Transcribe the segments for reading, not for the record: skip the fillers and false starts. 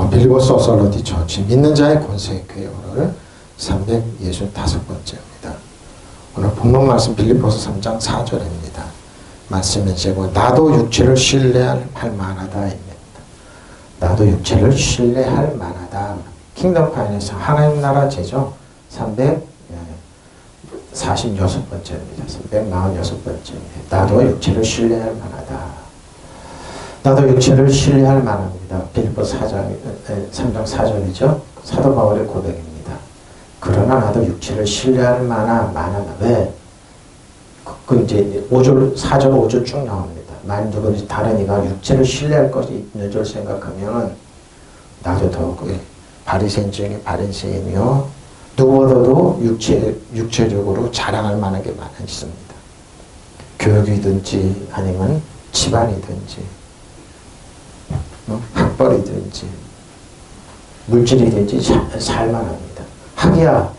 빌리버스 어설러티 처치 믿는 자의 권세의 교회 오늘 365번째입니다. 오늘 본문 말씀 빌립보서 3장 4절입니다. 말씀의 제목 나도 육체를 신뢰할 만하다입니다. 나도 육체를 신뢰할 만하다. 킹덤 파이낸스 하나님 나라 제조 346번째입니다. 346번째입니다. 나도 육체를 신뢰할 만하다. 나도 육체를 신뢰할 만합니다. 빌립보서 3장 4절이죠. 사도 바울의 고백입니다. 그러나 나도 육체를 신뢰할 만하다. 왜? 이제 5절, 4절, 5절 쭉 나옵니다. 만일 누구든지 다른 이가 육체를 신뢰할 것이 있는 줄 생각하면 나도 더욱 바리새인 중에 바리새인이요 누구보다도 육체적으로 자랑할 만한 게 많습니다. 교육이든지 아니면 집안이든지 학벌이든지 물질이든지 살만합니다. 하기야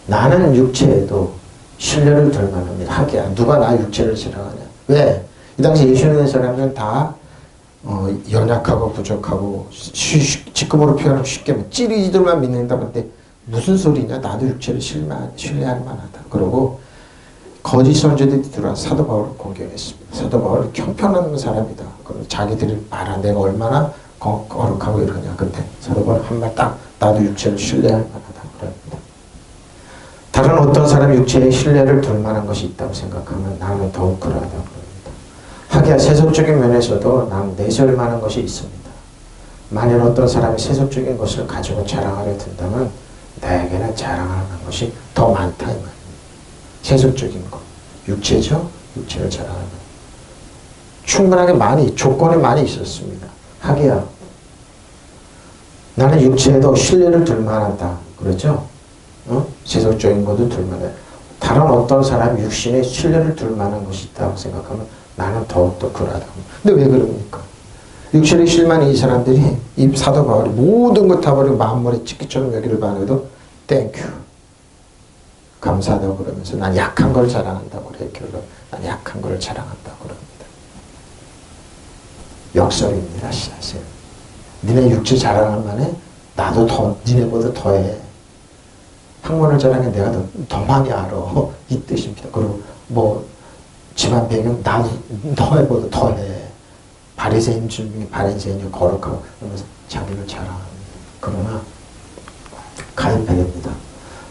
나는 육체에도 신뢰를 들 만합니다. 하기야 누가 나 육체를 자랑하냐. 왜? 이 당시 예수 믿는 사람들은 다 연약하고 부족하고 직급으로 표현하면 쉽게 찌리들만 믿는다. 근데 무슨 소리냐. 나도 육체를 신뢰할 만하다. 그러고 거짓 선지자들이 들어와 사도 바울을 공격했습니다. 사도 바울은 형편없는 사람이다. 그럼 자기들이 말한 내가 얼마나 거룩하고 이러냐. 근데 사도 바울 한 말 딱 나도 육체를 신뢰할 만하다. 그럽니다. 다른 어떤 사람이 육체에 신뢰를 둘 만한 것이 있다고 생각하면 나는 더욱 그러하다고 그럽니다. 하기야 세속적인 면에서도 나는 내세울 만한 것이 있습니다. 만일 어떤 사람이 세속적인 것을 가지고 자랑하려 든다면 나에게는 자랑할 만한 것이 더 많다 이 말입니다. 세속적인 것, 육체죠? 육체를 자랑하는 충분하게 많이, 조건이 많이 있었습니다. 하기야 나는 육체에도 신뢰를 둘 만하다. 그렇죠? 세속적인 것도 둘 만하다. 다른 어떤 사람이 육신에 신뢰를 둘 만한 것이 있다고 생각하면 나는 더욱더 그러하다. 근데 왜 그럽니까? 육체를 실만한 이 사람들이 이 사도 바울이 모든 것 다 버리고 만물의 찍기처럼 여기를 반해도 땡큐 감사하다고 그러면서 난 약한 걸 자랑한다고 그래요. 결론 난 약한 걸 자랑한다고 그럽니다. 역설입니다. 사실 니네 육체 자랑할 만해 나도 더 니네보다 더해. 학문을 자랑해 내가 더 많이 알아. 이 뜻입니다. 그리고 뭐 집안 배경 나도 너희보다 더해. 바리새인 중에 바리새인이 거룩하고 그러면서 자기를 자랑합니다. 그러나 가입해야 됩니다.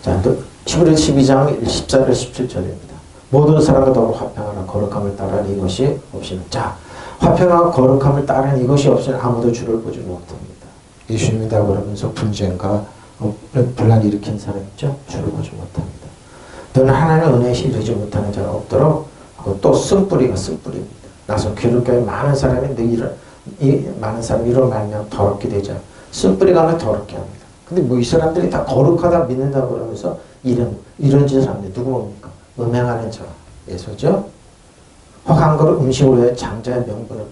자, 또 히브리 12장 14절 17절입니다. 모든 사람과 더불어 화평하나 거룩함을 따르는 이것이 없이는 자 화평하고 거룩함을 따르는 이것이 없이는 아무도 주를 보지 못합니다. 예수님이다 그러면서 분쟁과 분란을 일으킨 사람 있죠? 주를 보지 못합니다. 너는 하나님의 은혜에 이르지 못하는 자가 없도록 또 쓴뿌리가 쓴뿌리입니다. 나서 기독교에 많은 사람이 많은 사람이 이런 말면 더럽게 되자 쓴뿌리가 하면 더럽게 합니다. 근데 뭐 이 사람들이 다 거룩하다 믿는다 그러면서 이런 짓을 합니다. 누구 뭡니까? 음행하는 자, 예수죠? 혹한 거를 음식으로 해 장자의 명분을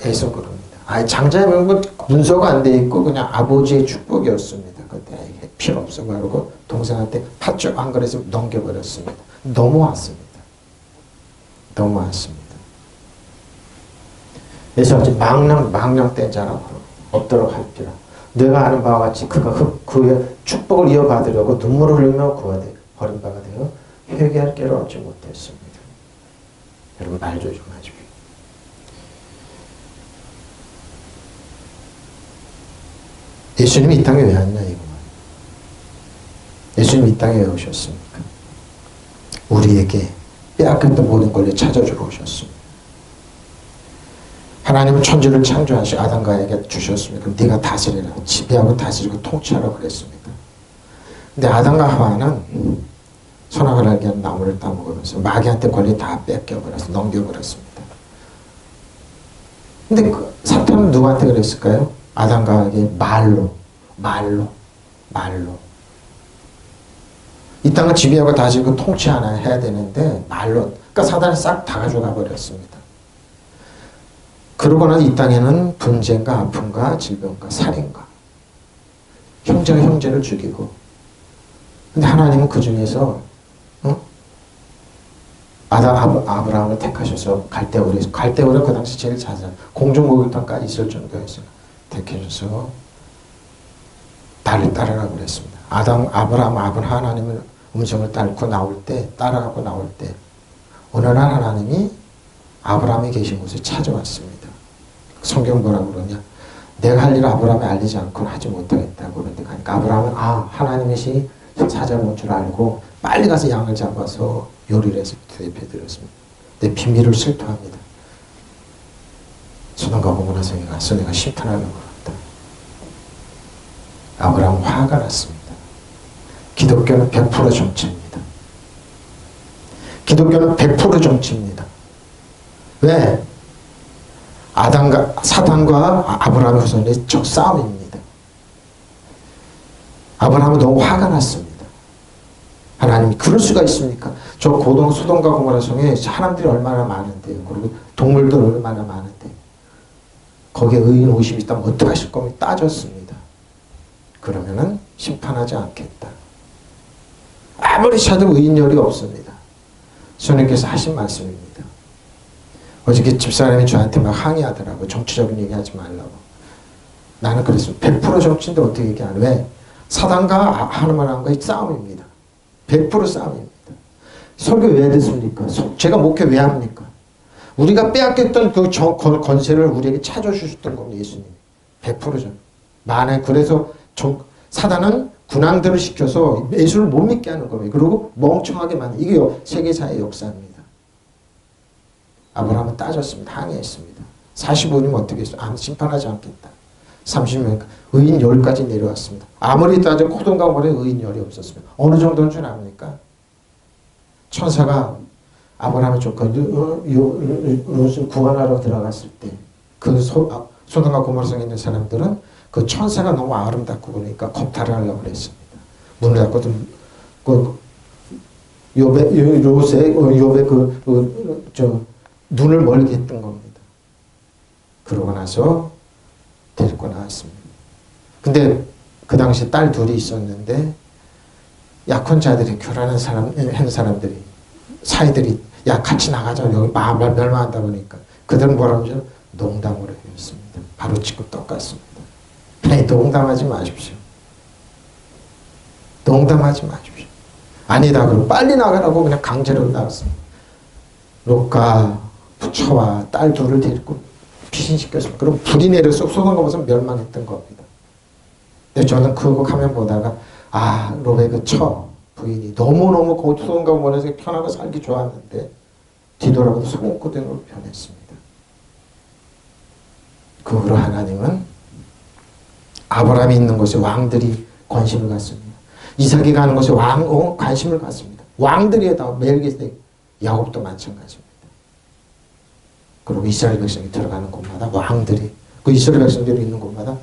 해서 그럽니다. 아예 장자의 명분 문서가 안 돼 있고 그냥 아버지의 축복이었습니다. 그때 필요 없어 그러고 동생한테 팥죽 한 그릇을 넘겨버렸습니다. 넘어왔습니다. 넘어왔습니다. 그래서 망령 된 자라고 없도록 할지라. 내가 아는 바와 같이 그가 그의 축복을 이어받으려고 눈물을 흘리며 구하되 버림받아 되어 회개할 기회를 얻지 못했습니다. 여러분 말 조심하십시오. 예수님이 이 땅에 왜 왔냐 이거. 예수님이 이 땅에 왜 오셨습니까? 우리에게 빼앗겼던 모든 권리 찾아주러 오셨습니다. 하나님은 천지를 창조하시고 아담과에게 주셨습니다. 그럼 네가 다스리라. 지배하고 다스리고 통치하라고 그랬습니다. 근데 아담과 하와는 선악을 알게 하는 나무를 따먹으면서 마귀한테 권리 다 뺏겨버려서 넘겨버렸습니다. 근데 사탄은 누구한테 그랬을까요? 아담과 하와에게 말로 이 땅을 지배하고 다스리고 통치하나 해야 되는데 말로 그러니까 사단이 싹 다 가져가 버렸습니다. 그러고 나서 이 땅에는 분쟁과 아픔과 질병과 살인과 형제가 형제를 죽이고 근데 하나님은 그 중에서 아브라함을 택하셔서 갈대우르 그 당시 제일 자세한 공중목욕탕까지 있을 정도였어요. 택하셔서 나를 따르라고 그랬습니다. 아브라함 하나님의 음성을 따르고 나올 때, 따라가고 나올 때 어느 날 하나님이 아브라함이 계신 곳에 찾아왔습니다. 성경 뭐라고 그러냐? 내가 할 일을 아브라함에 알리지 않고는 하지 못하겠다고 그런데 가니까 아브라함은 하나님이시 찾아온 줄 알고 빨리 가서 양을 잡아서 요리를 해서 대표드렸습니다. 내 비밀을 실토합니다. 소돔과 고모라 성에 가서 내가 심판하려고 그랬다. 아브라함은 화가 났습니다. 기독교는 100% 정치입니다. 기독교는 100% 정치입니다. 왜? 사단과 아브라함의 후손의 적싸움입니다. 아브라함은 너무 화가 났습니다. 하나님이 그럴 수가 있습니까? 저 소돔과 고모라 성에 사람들이 얼마나 많은데요. 그리고 동물들 얼마나 많은데 거기에 의인 50이 있다면 어떻게 하실 겁니까? 따졌습니다. 그러면은 심판하지 않겠다. 아무리 찾아도 의인열이 없습니다. 주님께서 하신 말씀입니다. 어저께 집사람이 저한테 막 항의하더라고요. 정치적인 얘기하지 말라고. 나는 그랬습니다. 100% 정치인데 어떻게 얘기하는 왜? 사단과 하나님과의 싸움입니다. 100% 싸움입니다. 설교 왜 듣습니까? 제가 목회 왜 합니까? 우리가 빼앗겼던 그 권세를 우리에게 찾아주셨던 겁니다. 예수님. 100%죠. 그래서 사단은 군왕들을 시켜서 예수를 못 믿게 하는 거예요. 그리고 멍청하게 만든 이게 세계사의 역사입니다. 아브라함은 따졌습니다. 항의했습니다. 45님 어떻게 했어요? 심판하지 않겠다. 30명 의인 10까지 내려왔습니다. 아무리 따져도 소돔과 고모라에 의인 10이 없었습니다. 어느 정도인 줄 압니까? 천사가 아브라함의 조카 롯을 구원하러 들어갔을 때 그 소돔과 고모라 성에 있는 사람들은 그 천사가 너무 아름답고 그러니까 겁탈을 하려고 그랬습니다. 문을 닫고도 욥의 눈을 멀게 했던 겁니다. 그러고 나서 데리고 나왔습니다. 근데 그 당시 딸 둘이 있었는데 약혼자들이 교란한 사람들이 사이들이 야 같이 나가자 여기 멸망한다 보니까 그들은 뭐라고 하죠? 농담으로 했습니다. 바로 지금 똑같습니다. 농담하지 마십시오. 농담하지 마십시오. 아니다 그러고 빨리 나가라고 그냥 강제로 나갔습니다. 롯과 부처와 딸 둘을 데리고 피신시켰습니다. 그럼 불이 내려서 소돔과 고모라 멸망했던 겁니다. 근데 저는 그거 가면 보다가 롯의 그 부인이 너무너무 소돔과 고모라에서 편하고 살기 좋았는데 뒤돌아보도 소금고등으로 변했습니다. 그 후로 하나님은 아브라함이 있는 곳에 왕들이 관심을 갖습니다. 이삭이 가는 곳에 관심을 갖습니다. 왕들이 다 멜기세덱, 야곱도 마찬가지입니다. 그리고 이스라엘 백성이 들어가는 곳마다 왕들이 그 이스라엘 백성들이 있는 곳마다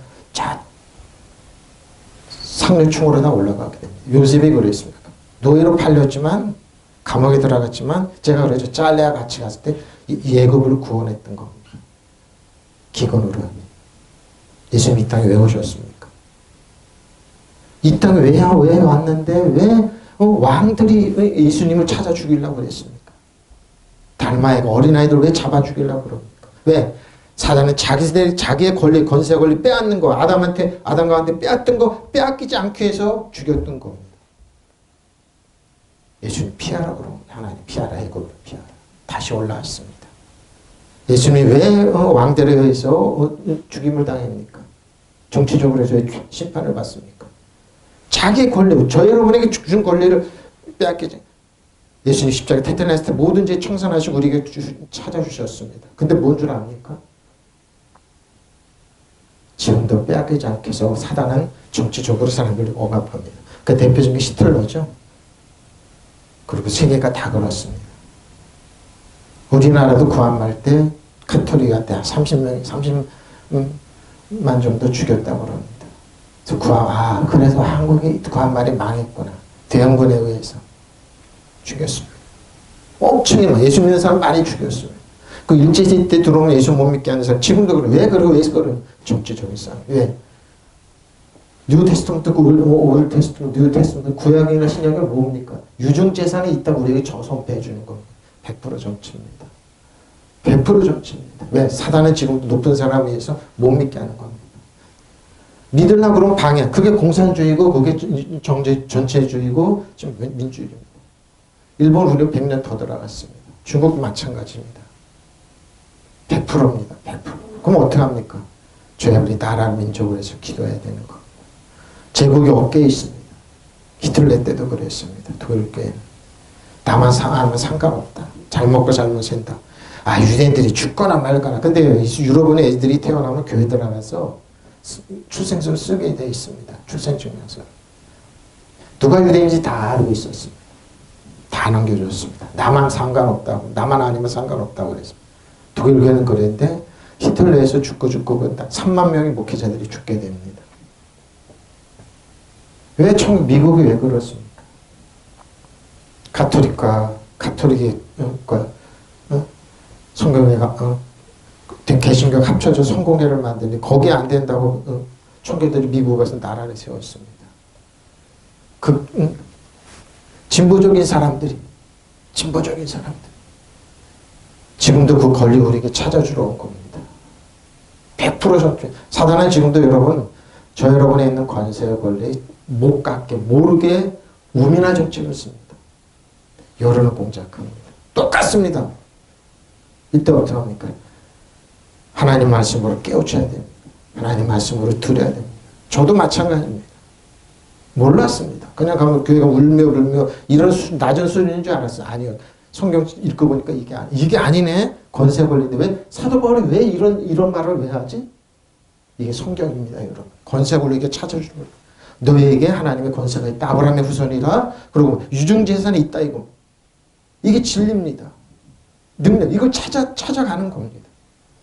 상류층으로 다 올라가게 됩니다. 요셉이 그랬습니다. 노예로 팔렸지만 감옥에 들어갔지만 제가 그러죠. 짤레와 같이 갔을 때 예굽을 구원했던 겁니다. 기근으로. 예수님 이 땅에 왜 오셨습니까? 이 땅에 왜 왔는데 왜 왕들이 예수님을 찾아 죽이려고 그랬습니까? 달마애가 어린아이들 왜 잡아 죽이려고 그럽니까? 왜? 사단은 자기의 권세 권리 빼앗는 거 아담과 한테 빼앗던 거 빼앗기지 않게 해서 죽였던 겁니다. 예수님 피하라 그러면 하나님 피하라 해고 피하라. 다시 올라왔습니다. 예수님이 왜 왕들에 의해서 죽임을 당합니까? 정치적으로 해서 심판을 받습니까? 자기의 권리, 저 여러분에게 준 권리를 빼앗기지. 예수님 십자가 태태났을 때 모든 죄 청산하시고 우리에게 찾아주셨습니다. 근데 뭔 줄 압니까? 지금도 빼앗기지 않게 해서 사단은 정치적으로 사람들을 억압합니다. 그 대표적인 게 히틀러죠. 그리고 세계가 다 그렇습니다. 우리나라도 구한말 때 카톨릭한테 한 30만 정도 죽였다고 합니다. 그래서 한국이 구한말이 망했구나. 대형군에 의해서 죽였습니다. 엄청 많아. 예수 믿는 사람 많이 죽였어요. 그 일제시대 때 들어오면 예수 못 믿게 하는 사람 지금도 그래. 왜 그러고 왜 그러고 정치적인 싸움. 왜? 뉴 테스트먼트, 올드 테스트먼트, 뉴 테스트먼트, 구약이나 신약은 뭡니까? 유증재산이 있다고 우리에게 저선배해 주는 겁니다. 100% 정치입니다. 100% 정치입니다. 왜? 사단은 지금도 높은 사람에 의해서 못 믿게 하는 겁니다. 믿으려고 그러면 방해. 그게 공산주의고 그게 전체주의고 지금 민주주의입니다. 일본 우리 100년 더 들어갔습니다. 중국도 마찬가지입니다. 100%입니다. 100%. 그럼 어떻게 합니까? 죄 우리 나라 민족을 위해서 기도해야 되는 거. 제국이 어깨에 있습니다. 히틀러 때도 그랬습니다. 독일교회는. 나만 하면 상관없다. 잘 먹고 잘 산다. 아, 유대인들이 죽거나 말거나. 근데 유럽은 애들이 태어나면 교회 들어가서 출생서를 쓰게 돼 있습니다. 출생증명서. 누가 유대인인지 다 알고 있었습니다. 다 남겨줬습니다. 나만 상관없다고. 나만 아니면 상관없다고 그랬습니다. 독일교회는 그랬는데 히틀러에서 죽고 3만 명의 목회자들이 죽게 됩니다. 왜 미국이 왜 그렇습니까? 가톨릭과 성경회가 개신교 합쳐져 성공회를 만드는데 거기 안 된다고 총교들이 미국에서 나라를 세웠습니다. 진보적인 사람들 지금도 그 권리 우리에게 찾아주러 온 겁니다. 100% 사단은 지금도 저 여러분에 있는 권세의 권리 못 갖게 모르게 우민화 정책을 씁니다. 여론을 공작합니다. 똑같습니다. 이때 어떻게 합니까? 하나님 말씀으로 깨우쳐야 됩니다. 하나님 말씀으로 드려야 됩니다. 저도 마찬가지입니다. 몰랐습니다. 그냥 가면 교회가 울며 이런 낮은 수준인 줄 알았어요. 아니요. 성경 읽고 보니까 이게 아니네. 권세 권리인데 왜 사도 바울이 왜 이런 말을 왜 하지? 이게 성경입니다, 여러분. 권세 권리에게 찾아주는 거예요. 너에게 하나님의 권세가 있다. 아브라함의 후손이라. 그리고 유증 재산이 있다 이거. 이게 진리입니다. 능력. 이걸 찾아가는 겁니다.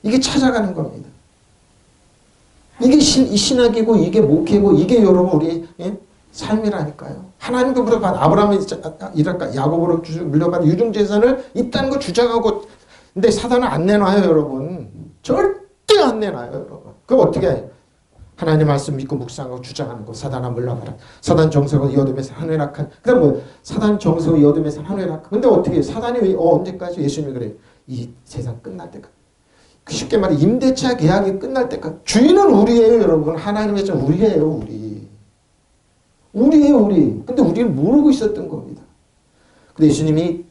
이게 찾아가는 겁니다. 이게 신학이고 이게 목회고 이게 여러분 우리 삶이라니까요. 하나님께로부터 받은 아브라함이 야곱으로 물려받은 유증재산을 있다는 거 주장하고 근데 사단은 안 내놔요 여러분. 절대 안 내놔요 여러분. 그럼 어떻게 해요? 하나님 말씀 믿고 묵상하고 주장하는 거 사단아 물러가라. 사단 정석은 이 어둠에서 한회락한. 그 다음 뭐 사단 정석은 이 어둠에서 한회락한. 근데 어떻게 해요? 사단이 언제까지 예수님이 그래요? 이 세상 끝날 때까지. 쉽게 말해 임대차 계약이 끝날 때까지. 주인은 우리예요 여러분. 하나님의 전 우리예요 우리. 우리예요. 근데 우리는 모르고 있었던 겁니다. 근데 예수님이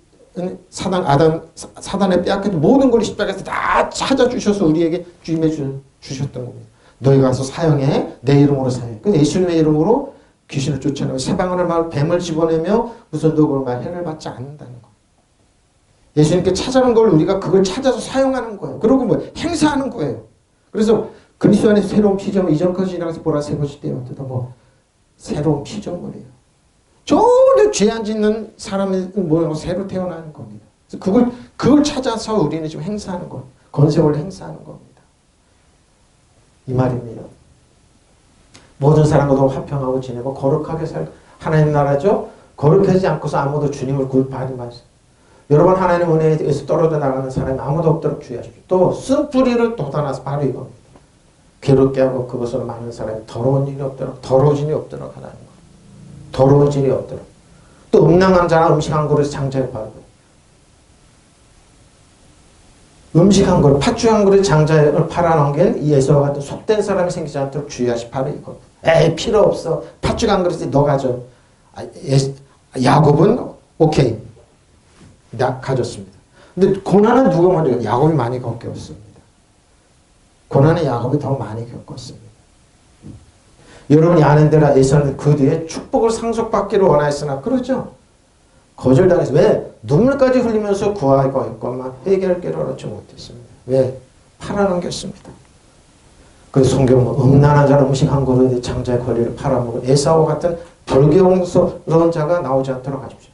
사단에 빼앗긴 모든 걸 십자가에서 다 찾아주셔서 우리에게 주임해 주셨던 겁니다. 너희가 가서 사형해. 내 이름으로 사형해. 근데 예수님의 이름으로 귀신을 쫓아내고 세방을 말 뱀을 집어내며 무슨 독을 말 해를 받지 않는다는 거. 예수님께 찾아오는 걸 우리가 그걸 찾아서 사용하는 거예요. 그리고 뭐 행사하는 거예요. 그래서 그리스도 안에서 새로운 피조물 이전까지 지나가서 보라 새 것이 되었다. 뭐 새로운 피조물이에요. 전혀 죄 안 짓는 사람의 모양으로 새로 태어나는 겁니다. 그래서 그걸 찾아서 우리는 지금 행사하는 거예요. 권세를 행사하는 겁니다. 이 말입니다. 모든 사람과 화평하고 지내고 거룩하게 살 하나님 나라죠. 거룩하지 않고서 아무도 주님을 구입하지 마세요. 여러분 하나님 은혜에서 떨어져 나가는 사람이 아무도 없도록 주의하십시오. 또 쓴뿌리를 돋아나서 바로 이겁니다. 괴롭게 하고 그것으로 많은 사람이 더러운 일이 없도록 더러워진 일이 없도록 하라는 거예요. 더러운 일이 없도록. 또 음란한 자나 음식 한 그릇 장자에 바르고 음식 한 그릇, 팥죽 한 그릇 장자에 팔아넘긴 이 예수와 같은 속된 사람이 생기지 않도록 주의하시 바로 이거. 에이 필요 없어. 팥죽 한 그릇이 너 가져. 야곱은 오케이. 나 가졌습니다. 근데 고난은 누가 먼저 야곱이 많이 겪었습니다. 고난은 야곱이 더 많이 겪었습니다. 여러분이 아는 대로 에서는 그 뒤에 축복을 상속받기를 원하였으나 그러죠. 거절당해서 왜? 눈물까지 흘리면서 구하고 했건만 해결할 길을 얻지 못했습니다. 왜? 팔아넘겼습니다. 그래서 성경은 음란한 자는 음식 한 그릇에 장자의 권리를 팔아먹은 에사와 같은 불경스러운 자가 나오지 않도록 하십시오.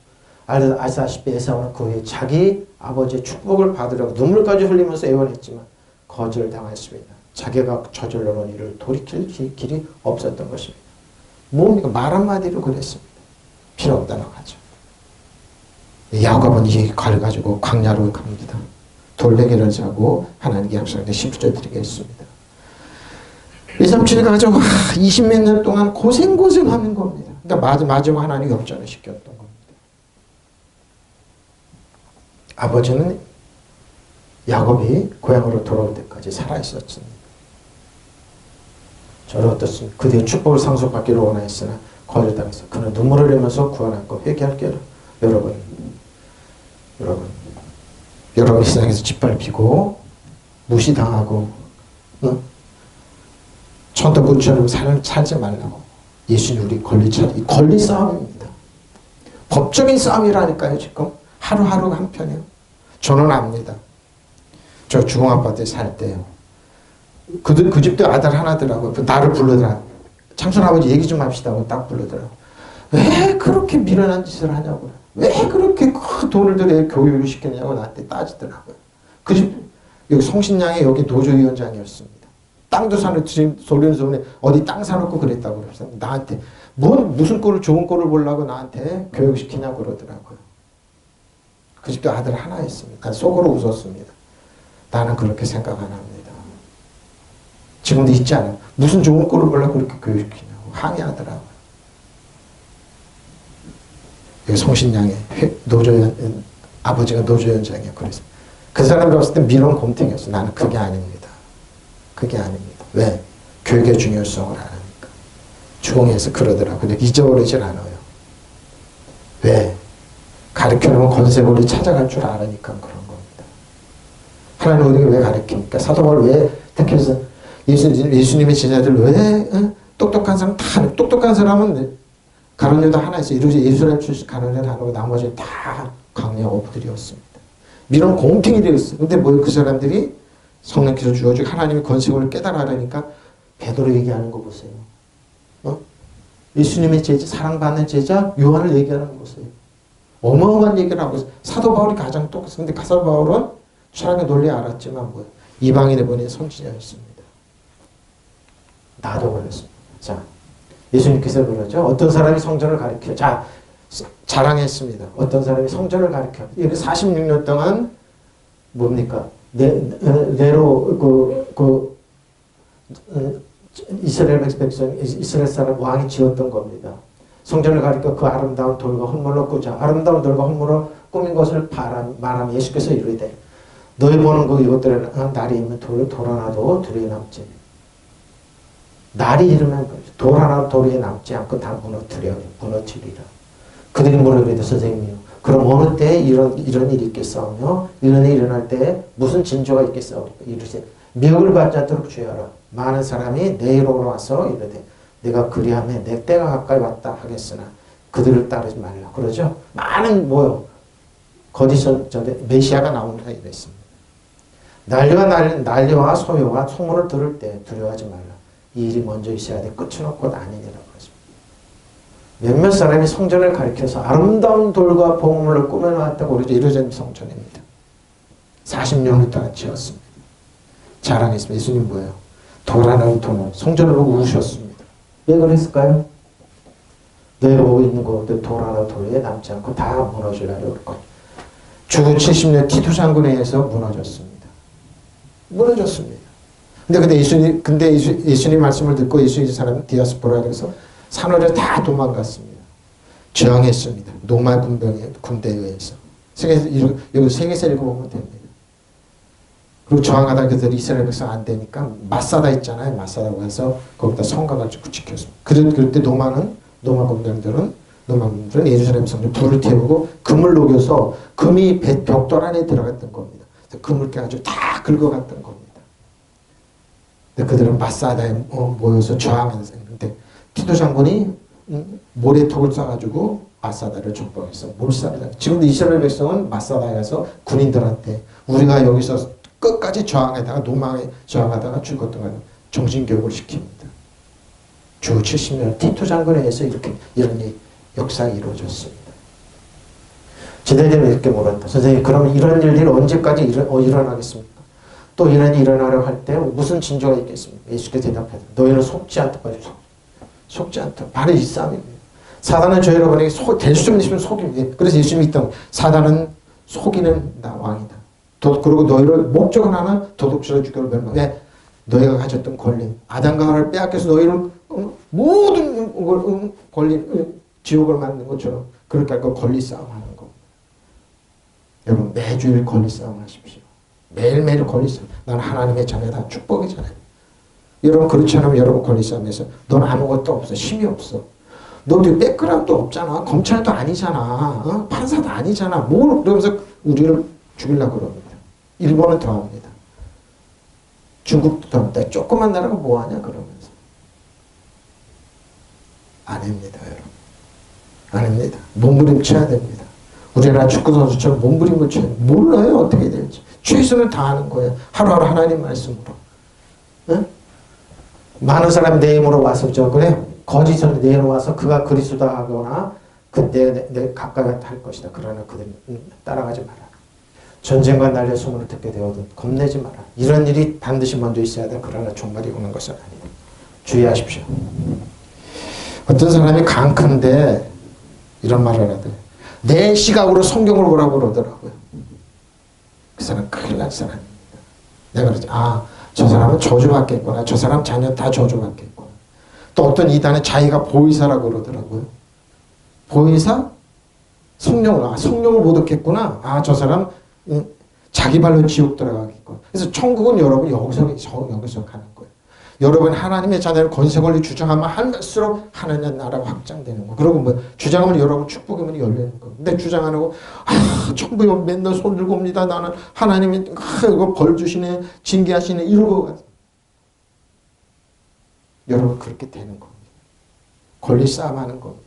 아시다시피 에사오는 그 후에 자기 아버지의 축복을 받으려고 눈물까지 흘리면서 애원했지만 거절당했습니다. 자기가 저질러 놓은 일을 돌이킬 길이 없었던 것입니다. 뭡니까? 말 한마디로 그랬습니다. 필요 없다고 하죠. 야곱은 이 칼을 가지고 광야로 갑니다. 돌베개를 자고 하나님께 약속할 때 10조 드리겠습니다. 2, 3, 7 가지고 20몇 년 동안 고생하는 겁니다. 그러니까 마지막 하나님이 역전을 시켰던 겁니다. 아버지는 야곱이 고향으로 돌아올 때까지 살아있었습니다. 저를 어떻습니까? 그대의 축복을 상속받기를 원하였으나 거절당했어. 그는 눈물을 흘리면서 구원하고 회개할게요. 여러분 이 세상에서 짓밟히고 무시당하고 천도군처럼 살지 말라고 예수님 우리 권리 싸움입니다. 법적인 싸움이라니까요. 지금 하루하루 한편이요. 저는 압니다. 저 중앙아파트에 살 때요. 그 집도 아들 하나더라고요. 나를 부르더라. 창순아버지 얘기 좀 합시다 하고 딱 부르더라고요. 왜 그렇게 미련한 짓을 하냐고. 왜 그렇게 그 돈을 들여 교육을 시켰냐고 나한테 따지더라고요. 그 집, 여기 성신양의 여기 노조위원장이었습니다. 땅도 사는 소리는 소문에 어디 땅 사놓고 그랬다고 그래서 나한테 무슨 꼴을 좋은 꼴을 보려고 나한테 교육시키냐고 그러더라고요. 그 집도 아들 하나였습니다. 난 속으로 웃었습니다. 나는 그렇게 생각 안 합니다. 지금도 있지 않아요. 무슨 좋은 꼴을 보려고 그렇게 교육시키냐고 항의하더라고요. 여기 성신양의 아버지가 노조위원장이야. 그래서 그 사람이 봤을 때 미련 곰탱이었어. 나는 그게 아닙니다. 그게 아닙니다. 왜? 교육의 중요성을 아니까. 주공에서 그러더라고요. 근데 잊어버리질 않아요. 왜? 가르쳐놓은 권세벌이 찾아갈 줄 알으니까 그런 겁니다. 하나님 우리에게 왜 가르칩니까? 사도 바울 왜 택해서 예수님의 제자들 왜 똑똑한 사람 다 똑똑한 사람은 가룟 유다 하나 있어요. 예루살렘 출신 가룟 유다 하나고 나머지 다 강력 어부들이었습니다. 미련 곰탱이 되었어요. 근데 뭐 그 사람들이 성령께서 주어주고 하나님의 권세를 깨달으라니까 베드로 얘기하는 거 보세요. 예수님의 제자, 사랑받는 제자 요한을 얘기하는 거 보세요. 어마어마한 얘기를 하고 있어요. 사도 바울이 가장 똑같은데 사도 바울은 철학의 논리 알았지만 뭐예요? 이방인에 보낸 선지자였습니다. 나도 그랬습니다. 자, 예수님께서 그러죠. 어떤 사람이 성전을 가르쳐. 자, 자랑했습니다. 어떤 사람이 성전을 가르쳐. 46년 동안 뭡니까? 네로 이스라엘 백성, 이스라엘 사람 왕이 지었던 겁니다. 성전을 가리켜 그 아름다운 돌과 헛물로 꾸자. 아름다운 돌과 헛물로 꾸민 것을 말하면 예수께서 이르되 너희 보는 이것들은 날이 있으면 돌 하나도 둘이 남지. 날이 이르면 돌 하나 돌이 남지 않고 다 무너지리라. 그들이 뭐라고 그래도 선생님이요. 그럼 어느 때에 이런 일이 있겠사오며 이런 일이 일어날 때에 무슨 징조가 있겠사오니까 이르세 미혹을 받지 않도록 주의하라. 많은 사람이 내 이름으로 와서 이르되 내가 그리하면 내 때가 가까이 왔다 하겠으나 그들을 따르지 말라. 그러죠. 많은 거짓 메시아가 나온다 이랬습니다. 난리와 소요와 소문을 들을 때 두려워하지 말라. 이 일이 먼저 있어야 돼. 끝은 없고 아니니라 그랬습니다. 몇몇 사람이 성전을 가리켜서 아름다운 돌과 봉물로 꾸며놨다고 그러죠. 예루살렘 성전입니다. 40년을 동안 지었습니다. 자랑했습니다. 예수님 뭐예요? 돌 하나는 돈을 성전을 보고 우셨습니다. 왜 그랬을까요? 너희가 보고 있는 것들 돌 하나 돌에 남지 않고 다 무너지려고 올 것. 주후 70년 티투 장군에 의해서 무너졌습니다. 근데 예수님 말씀을 듣고 예수님 사람 디아스포라 그래서 산으로 다 도망갔습니다. 저항했습니다. 로마 군대에 의해서. 여기 세계에서 읽어보면 됩니다. 그리고 저항하다 그들이 이스라엘 백성 안 되니까 마사다 있잖아요. 마사다고 해서 거기다 성곽을 지켰습니다. 그럴 때 로마 군대들은 예루살렘 성전 불을 태우고 금을 녹여서 금이 벽돌 안에 들어갔던 겁니다. 금을 깨가지고 다 긁어갔던 겁니다. 근데 그들은 마사다에 모여서 저항하면서 근데 티도 장군이 모래톱을 쏴가지고 마사다를 정복해서 몰살을. 지금도 이스라엘 백성은 마사다에 가서 군인들한테 우리가 여기서 끝까지 저항하다가 노망에 저항하다가 죽었던 걸 정신교육을 시킵니다. 주 70년 티토 장군에 의해서 이런 역사가 이루어졌습니다. 지대대로 이렇게 물었다. 선생님 그러면 이런 일들이 언제까지 일어나겠습니까? 또 이런 일이 일어나려고 할 때 무슨 징조가 있겠습니까? 예수께서 대답하되 너희는 속지 않도록 속지 않도록 바로 이 싸움입니다. 사단은 저 여러분에게 될 수 있으면 속입니다. 그래서 예수님이 있던 사단은 속이는 왕이다. 그리고 너희를 목적은 하나 도둑질을 죽여로 멸망. 왜? 너희가 가졌던 권리 아담과 하와를 빼앗겨서 너희를 모든 권리 지옥을 만든 것처럼 그렇게 할 거 권리 싸움하는 거. 여러분 매주일 권리 싸움 하십시오. 매일매일 권리 싸움. 나는 하나님의 자녀다. 축복이잖아요. 여러분 그렇지 않으면 여러분 권리 싸움에서 넌 아무것도 없어. 힘이 없어. 너 백그라운드도 없잖아. 검찰도 아니잖아. 어? 판사도 아니잖아. 뭘 그러면서 우리를 죽이려고 그럽니다. 일본은 더합니다. 중국도 더합니다. 조그만 나라가 뭐하냐 그러면서. 아닙니다, 여러분. 아닙니다. 몸부림쳐야 됩니다. 우리나라 축구선수처럼 몸부림을 쳐야 돼요. 몰라요, 어떻게 될지. 최선을 다하는 거예요. 하루하루 하나님 말씀으로. 응? 많은 사람이 내 힘으로 와서 그래? 거짓을 내 힘으로 와서 그가 그리스도다 하거나 내 가까이 할 것이다. 그러나 그들 따라가지 마라. 전쟁과 난리의 소문을 듣게 되어도 겁내지 마라. 이런 일이 반드시 먼저 있어야 돼. 그러나 종말이 오는 것은 아니다. 주의하십시오. 어떤 사람이 강큰데 이런 말을 하더라고요. 내 시각으로 성경을 보라고 그러더라고요. 그 사람 큰일 날 사람입니다. 내가 그러지. 저 사람은 저주받겠구나. 저 사람 자녀 다 저주받겠구나. 또 어떤 이단은 자기가 보이사라고 그러더라고요. 보이사? 성령을 못 얻겠구나. 저 사람 자기 발로 지옥 들어가겠구나. 그래서 천국은 여러분 여기서 가는 거예요. 여러분 하나님의 자녀를 권세 권리 주장하면 할수록 하나님의 나라가 확장되는 거. 그리고 뭐 주장하면 여러분 축복의 문이 열리는 거. 근데 주장 안 하고 전부 맨날 손 들고 옵니다. 나는 하나님이 이거 벌 주시네, 징계하시네 이러고 여러분 그렇게 되는 겁니다. 권리 싸움하는 겁니다.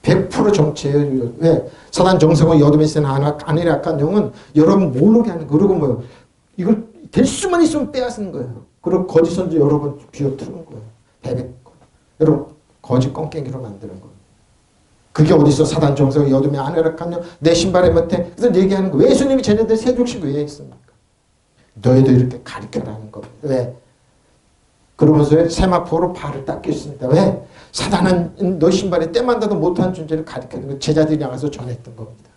100% 정체예요. 왜? 사단 정성과 여둠에 센 아내의 악한 영은 여러분 모르게 하는 거. 그리고 뭐요? 이걸 될 수만 있으면 빼앗는 거예요. 그리고 거짓 선지 여러분 비워트는 거예요. 여러분 거짓 껌깽이로 만드는 거예요. 그게 어디서 사단 정성 여둠의 아내의 악한 영 내 신발에 못해. 그래서 얘기하는 거예요. 왜 예수님이 쟤네들 세 족씩 왜 했습니까? 너희도 이렇게 가르쳐라는 겁니다. 왜? 그러면서 세마포로 발을 닦였습니다. 왜? 사단은 너 신발에 때만 닿아도 못하는 존재를 가르치는 거 제자들이 나가서 전했던 겁니다.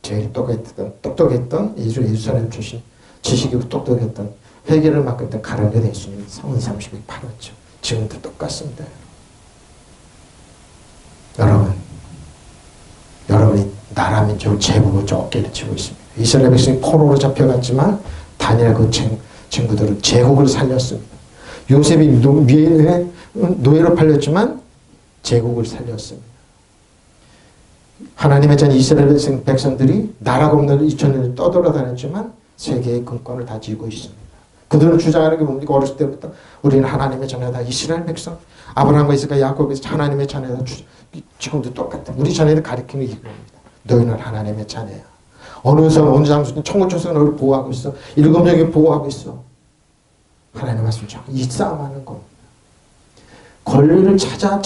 제일 똑똑했던 예루살렘 출신 지식이 똑똑했던 회개를 맡고 있던 가룟유다 예수님 성은 30일 팔았죠. 지금도 똑같습니다. 여러분이 나라 민족을 제국을 어깨를 치고 있습니다. 이스라엘 백성이 포로로 잡혀갔지만 다니엘 그 친구들은 제국을 살렸습니다. 요셉이 노예로 팔렸지만 제국을 살렸습니다. 하나님의 자녀 이스라엘 백성들이 나라가 없는 2000년을 떠돌아다녔지만 세계의 근권을 다 쥐고 있습니다. 그들은 주장하는 게 뭡니까? 어렸을 때부터 우리는 하나님의 자녀다. 이스라엘 백성. 아브라함과 이스가 야곱에서 하나님의 자녀다. 지금도 똑같아. 우리 자녀를 가리키는 이겁니다. 너희는 하나님의 자녀야. 어느 장소든 천국천사가 너를 보호하고 있어. 일곱 영이 보호하고 있어. 하나님의 말씀처럼 이 싸움하는 겁니다. 권리를 찾아서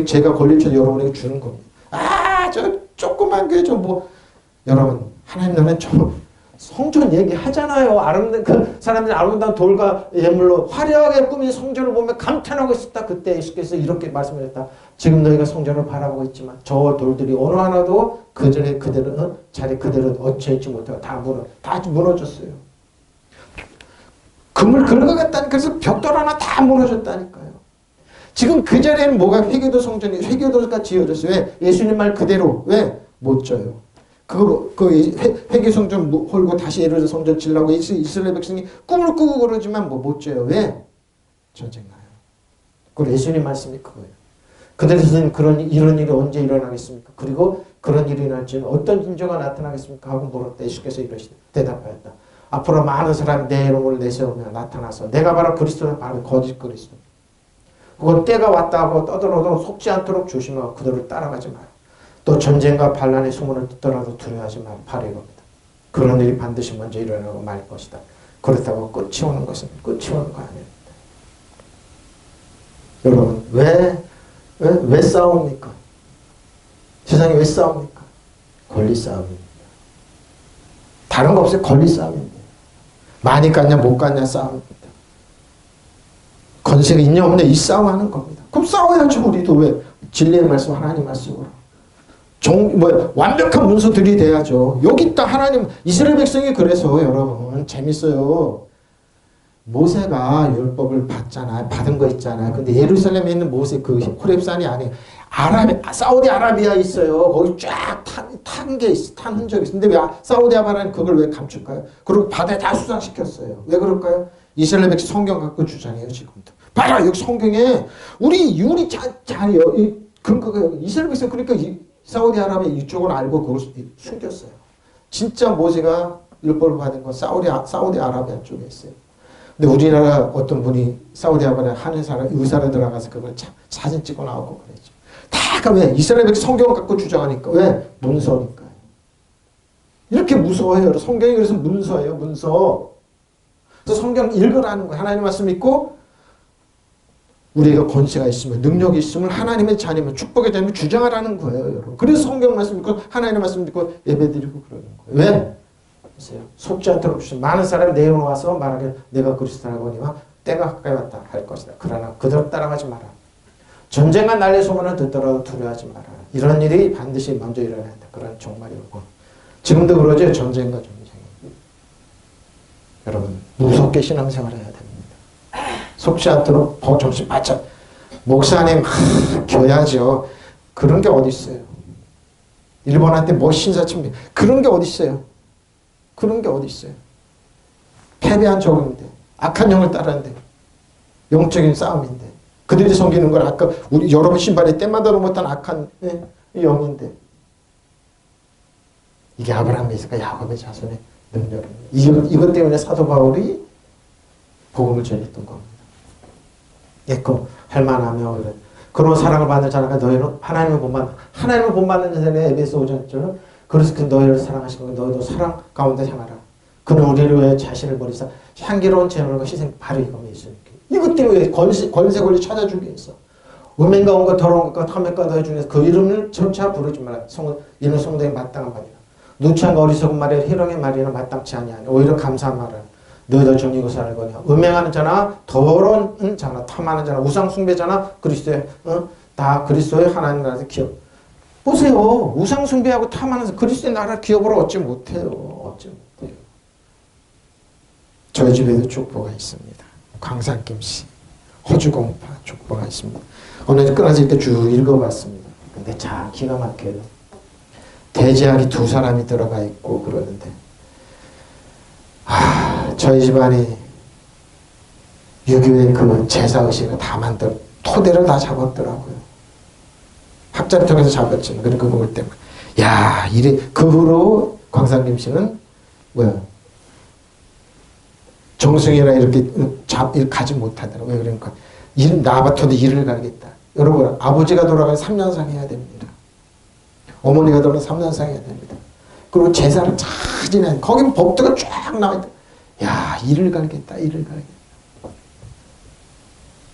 제가 권리를 찾아 여러분에게 주는 겁니다. 저 조그만 게 여러분 하나님 나라는 성전 얘기하잖아요. 그 사람들이 아름다운 돌과 예물로 화려하게 꾸민 성전을 보면 감탄하고 있었다. 그때 예수께서 이렇게 말씀하셨다. 지금 너희가 성전을 바라보고 있지만 저 돌들이 어느 하나도 그전에 그대로 자리 그대로 얹혀있지 못하고 다 무너졌어요. 금을 긁어갔다니까. 그래서 벽돌 하나 다 무너졌다니까요. 지금 그 자리에는 뭐가 회개도 성전이 회개도가 지어졌어요. 왜? 예수님 말 그대로. 왜? 못 져요. 회개 성전 홀고 다시 예루살렘 성전 지려고 이스라엘 백성이 꿈을 꾸고 그러지만 못 져요. 왜? 전쟁 나요. 그리고 예수님 말씀이 그거예요. 그들은 이런 일이 언제 일어나겠습니까? 그리고 그런 일이 일어날지는 어떤 징조가 나타나겠습니까? 하고 물었다. 예수께서 이러시다. 대답하였다. 앞으로 많은 사람이 내 이름을 내세우며 나타나서 내가 바로 그리스도는 바로 거짓 그리스도. 그건 때가 왔다고 떠들어도 속지 않도록 조심하고 그들을 따라가지 마요. 또 전쟁과 반란의 소문을 듣더라도 두려워하지 마요. 바로 이겁니다. 그런 일이 반드시 먼저 일어나고 말 것이다. 그렇다고 끝이 오는 것은 끝이 오는 거 아닙니다. 여러분 왜 싸웁니까? 세상에 왜 싸웁니까? 권리 싸움입니다. 다른 거 없어요. 권리 싸움입니다. 많이 깠냐 못 깠냐 싸움입니다. 권세가 있냐 없냐 이 싸움하는 겁니다. 그럼 싸워야죠. 우리도 왜? 진리의 말씀 하나님 말씀으로. 완벽한 문서들이 돼야죠. 여기 있다 하나님 이스라엘 백성이 그래서 여러분 재밌어요. 모세가 율법을 받은 거 있잖아요. 근데 예루살렘에 있는 모세 그 호렙산이 아니에요. 사우디아라비아에 있어요. 거기 쫙 탄 흔적이 있어요. 근데 왜 사우디아라비아는 그걸 왜 감출까요? 그리고 바다에 다 수상시켰어요. 왜 그럴까요? 이스라엘 백성 성경 갖고 주장해요, 지금도. 봐라, 여기 성경에 우리 자리요. 이 근거가 여기 이스라엘 백성 그러니까 사우디아라비아 이쪽을 알고 그걸 숨겼어요. 진짜 모세가 율법을 받은 건 사우디아라비아 쪽에 있어요. 근데 우리나라 어떤 분이 사우디아라비아 하는 사람, 의사로 들어가서 그걸 사진 찍고 나오고 그랬죠. 다 왜? 이스라엘 백성 성경 갖고 주장하니까. 왜? 문서니까요. 이렇게 무서워해요. 성경이 그래서 문서예요, 문서. 그래서 성경 읽으라는 거예요. 하나님 말씀 믿고 우리가 권세가 있으면 능력이 있으면 하나님의 자녀면 축복의 자녀면 주장하라는 거예요, 여러분. 그래서 성경 말씀 믿고 하나님의 말씀 믿고 예배드리고 그러는 거예요. 왜? 보세요. 속지 않도록 주신 많은 사람이 내 영으로 와서 말하길 내가 그리스도라고 하니와 때가 가까이 왔다 할 것이다. 그러나 그대로 따라가지 마라. 전쟁과 난리 소문을 듣더라도 두려워하지 마라. 이런 일이 반드시 먼저 일어나야 한다. 그런 종말이 오고. 지금도 그러죠. 전쟁과 전쟁. 여러분 무섭게 신앙생활을 해야 됩니다. 속지 않도록 정신 바짝. 목사님 겨야죠. 그런 게 어디 있어요. 일본한테 뭐 신사침배 그런 게 어디 있어요. 그런 게 어디 있어요. 패배한 적인데 악한 영을 따르는데 영적인 싸움인데 그들이 섬기는 건 아까 우리 여러분 신발에 때마다 못한 악한 영인데 이게 아브라함의 이삭과 야곱의 자손의 능력입니다. 이것 때문에 사도 바울이 복음을 전했던 겁니다. 예고 할만하며 그런 사랑을 받는 자라가 너희는 하나님을 본받는 자들의 에베소 5장 그래서 그 너희를 사랑하시고 너희도 사랑 가운데 행하라. 그는 우리를 위해 자신을 버리사 향기로운 제물과 희생 바로 이겁니다. 예수님께. 이것 때문에 권세 권리 찾아주기 위해서 음행과 온것 더러운 것과 탐욕과 너희 중에서 그 이름을 점차 부르지 마라. 이는 성도의 마땅한 말이라. 누추한 어리석은 말이라 희롱의 말이나 마땅치 아니하니 오히려 감사한 말을 너희도 정의 것을 알거니와 음행하는 자나 더러운 자나 탐하는 자나 우상 숭배자나 그리스도의 다 그리스도의 하나님 나라에서 기업. 보세요. 우상 숭배하고 탐하는 그리스도의 나라 기업을 얻지 못해요. 저희 집에도 족보가 있습니다. 광산김씨, 호주공파 족보가 있습니다. 오늘 끊어서 이렇게 쭉 읽어봤습니다. 근데 참 기가 막혀요. 대제학이 2사람이 들어가 있고 그러는데 저희 집안이 유교의 그 제사의식을 다 토대를 다 잡았더라고요. 학자를 통해서 잡았지만 그러니까 그걸 때문에 야 이래 그 후로 광산김씨는 뭐야 정승이나 이렇게 가지 못하더라고요. 왜 그러니까 나 같아도 일을 가겠다. 여러분 아버지가 돌아가면 3년상 해야 됩니다. 어머니가 돌아가면 3년상 해야 됩니다. 그리고 제사를 잘 지내야 거기 법도가 쫙 나와 있다. 야 일을 가겠다.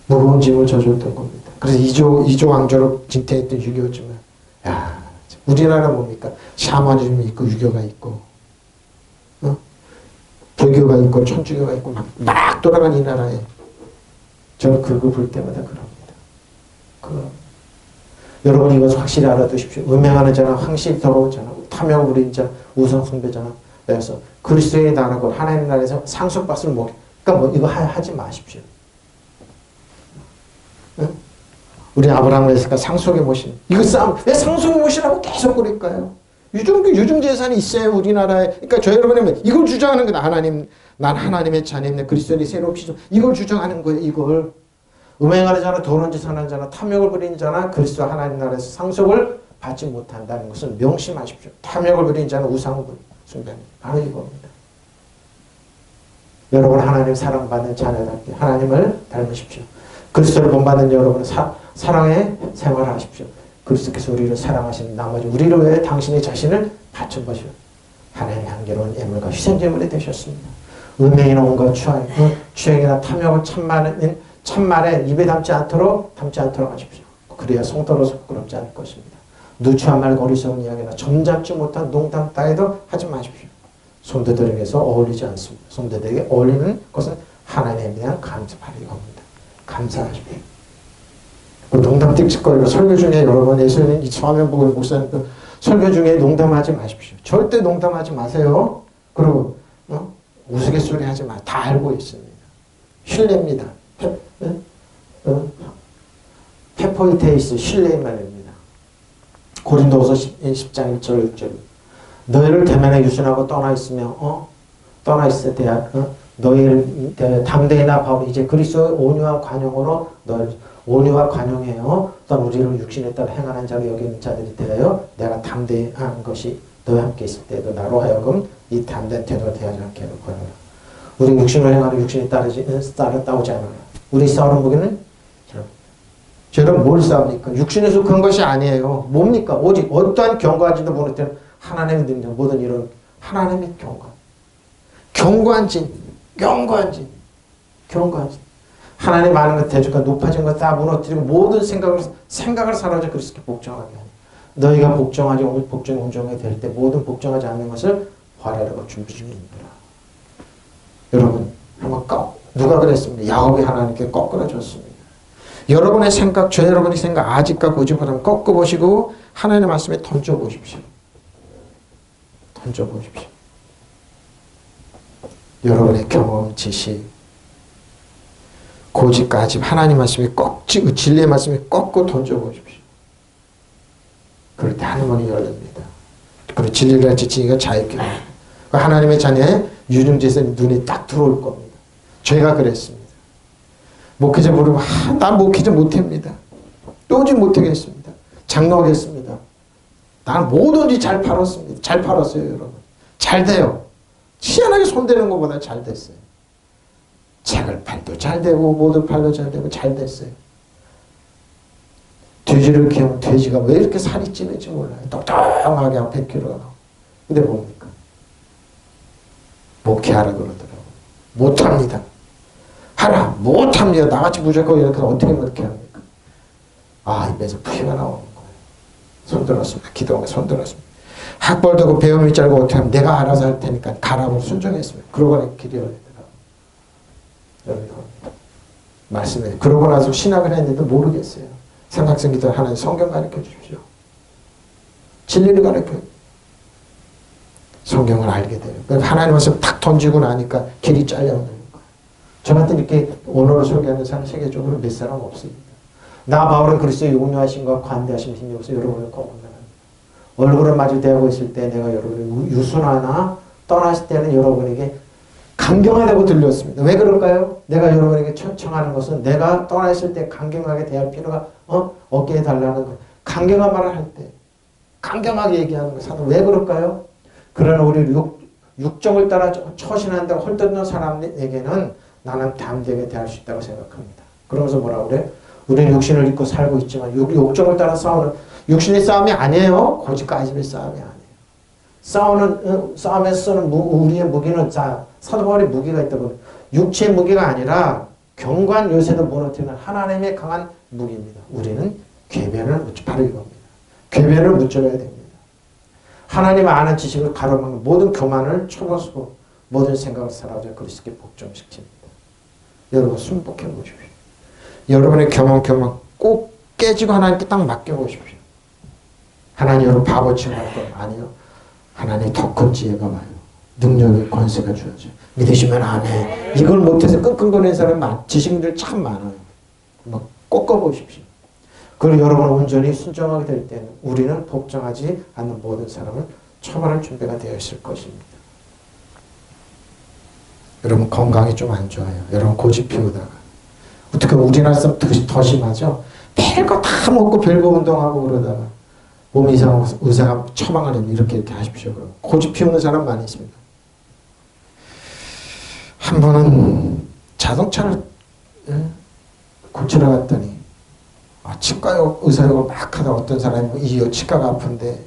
무거운 짐을 져줬던 겁니다. 그래서 이조 왕조로 징태했던 유교지만 야 우리나라 뭡니까? 샤머니즘이 있고 유교가 있고 불교가 있고 천주교가 있고 막 돌아간 이 나라에 저는 그거 볼 때마다 그럽니다. 여러분 이것을 확실히 알아두십시오. 음행하는 자나 황실 더러운 자나 탐욕을 부리는 자 우상 숭배자나 그래서 그리스도의 나라고 하나님 나라에서 상속받을 그러니까 이거 하지 마십시오. 응? 우리 아브라함을 했으니까 상속의 모신 이거 싸움 왜 상속의 모신하고 계속 그럴까요? 유증 재산이 있어요 우리나라에. 그러니까 저 여러분이 이걸 주장하는 거다. 난 하나님의 자녀입니다. 그리스도의 새로운 피조 이걸 주장하는 거예요. 이걸 음행하는 자나 더러운 짓 하는 자나 탐욕을 부리는 자나 그리스도 하나님 나라에서 상속을 받지 못한다는 것을 명심하십시오. 탐욕을 부리는 자는 우상을 숭배하는 바로 이겁니다. 여러분 하나님 사랑받는 자녀답게 하나님을 닮으십시오. 그리스도를 본받는 여러분은 사랑의 생활을 하십시오. 그리스도께서 우리를 사랑하시는 나머지 우리를 위해 당신의 자신을 바쳐보시오. 하나님의 향기로운 예물과 희생제물이 되셨습니다. 음행이나 온갖 추행이나 탐욕을 참말에 입에 담지 않도록 하십시오. 그래야 성도로서 부끄럽지 않을 것입니다. 누추한 말과 어리석은 이야기나 점잡지 못한 농담 따위도 하지 마십시오. 성도들에게서 어울리지 않습니다. 성도들에게 어울리는 것은 하나님에 대한 감사하는 겁니다. 감사하십시오. 그 농담 띡찍거리고 설교 중에 여러분 예수님 서화면복을 목사님 설교 중에 농담하지 마십시오. 절대 농담하지 마세요. 그리고 우스갯소리 하지 마. 다 알고 있습니다. 신뢰입니다. 페포이테이스 신뢰의 말입니다. 고린도서 10장 1절 6절 너희를 대면에 유순하고 떠나 있으며 떠나 있을 때 너희를 담대히나 바울이 이제 그리스도의 온유와 관용으로 너희를 온유와 관용해요. 또한 우리를 육신에 따라 행하는 자로 여기는 자들이 되어 내가 담대한 것이 너와 함께 있을 때도 나로 하여금 이 담대한 태도가 되지 않게 하는 거라. 우리 육신을 행하는 육신에 따라오지 않아요. 우리 싸우는 무기는 여러분 뭘 싸웁니까? 육신에서 그런 것이 아니에요. 뭡니까? 오직 어떠한 경고한지도 모를 때는 하나님의 능력, 모든 이런 하나님의 견고한 진. 하나님 많은 것 대주가 높아진 것 다 무너뜨리고 모든 생각을 사로잡아 그리스도께 복종하게 하니 너희가 복종하지 복종이 온전하게 될 때 모든 복종하지 않는 것을 활하려고 준비 중입니다. 여러분 한번 누가 그랬습니다. 야곱이 하나님께 거꾸로 줬습니다. 여러분의 생각, 여러분의 생각 아직과 고집을 한번 꺾어보시고 하나님의 말씀에 던져보십시오. 여러분의 경험, 지식, 고집까지 하나님 말씀에 진리의 말씀에 꺾고 던져보십시오. 그럴 때 하늘문이 열립니다. 그리고 진리를 지치니까 자유케 합니다. 하나님의 자녀의 유증지에서 눈이 딱 들어올 겁니다. 죄가 그랬습니다. 목회자 부르면 난 목회자 못합니다. 도저히 못하겠습니다. 장로하겠습니다. 나는 뭐든지 잘 팔았어요 여러분. 잘 돼요. 희한하게 손대는 것보다 잘 됐어요. 책을 팔도 잘 되고 뭐든 팔도 잘 되고 잘 됐어요. 돼지를 키우면 돼지가 왜 이렇게 살이 찌는지 몰라요. 똑똑하게 한 100kg가 나오고. 근데 뭡니까? 목회하라 그러더라고요. 못합니다. 하라. 못합니다. 나같이 부족하고 이렇게 어떻게 그렇게 합니까? 입에서 피가 나오는 거예요. 손들었습니다. 기도하며 손들었습니다. 학벌되고 배움이 짧고 어떻게 하면 내가 알아서 할 테니까 가라고 순종했습니다. 그러고 길이 열리더라고요. 여러분 말씀해. 그러고 나서 신학을 했는데도 모르겠어요. 삼각성 기도 하나님 성경 가르쳐 주십시오. 진리를 가르쳐요. 성경을 알게 돼요. 하나님 말씀 탁 던지고 나니까 길이 잘려오는 거예요. 저한테 이렇게 언어로 설교하는 사람 세계적으로 몇 사람 없습니다. 나 바울은 그리스도의 온유하심과 관대하심 힘이 없어 여러분을 거듭납니다. 얼굴을 마주 대하고 있을 때 내가 여러분을 유순하나 떠나실 때는 여러분에게 강경하다고 들렸습니다. 왜 그럴까요? 내가 여러분에게 청하는 것은 내가 떠나 있을 때 강경하게 대할 필요가 없게 해달라는 거. 강경한 말을 할 때 강경하게 얘기하는 거. 사도 왜 그럴까요? 그러나 우리 육정을 따라 처신한다고 헐뜯는 사람에게는 나는 담대하게 대할 수 있다고 생각합니다. 그러면서 뭐라고 그래? 우리는 육신을 입고 살고 있지만 육정을 따라 싸우는 육신의 싸움이 아니에요. 고집까지의 싸움이 아니에요. 싸움에서 쓰는 우리의 무기는 사도 바울의 무기가 있다고. 육체의 무기가 아니라 경관 요새도 무너뜨리는 하나님의 강한 무기입니다. 우리는 궤변을 바로 이겁니다. 궤변을 무찌러야 됩니다. 하나님 아는 지식을 가로막는 모든 교만을 쳐버리고 모든 생각을 사라져 그리스도께 복종시킵니다. 여러분 순복해 보십시오. 여러분의 교만 꼭 깨지고 하나님께 딱 맡겨보십시오. 하나님 여러분 바보처럼 할 건 아니요. 하나님 더 큰 지혜가 와요. 능력의 권세가 주어져요. 믿으시면 안 해. 이걸 못해서 끙끙거리는 사람 지식인들 참 많아요. 막 꺾어보십시오. 그리고 여러분 온전히 순종하게 될 때는 우리는 복종하지 않는 모든 사람을 처벌할 준비가 되어 있을 것입니다. 여러분 건강이 좀 안 좋아요. 여러분 고집 피우다가 어떻게 우리나라 사람 더 심하죠? 별거 다 먹고 별거 운동하고 그러다가 몸 이상하고 의사가 처방하는 이렇게 하십시오. 그럼 고집 피우는 사람 많이 있습니다. 한 번은 자동차를 고치러 갔더니 치과 의사역을 막 하다 어떤 사람이 이 치과가 아픈데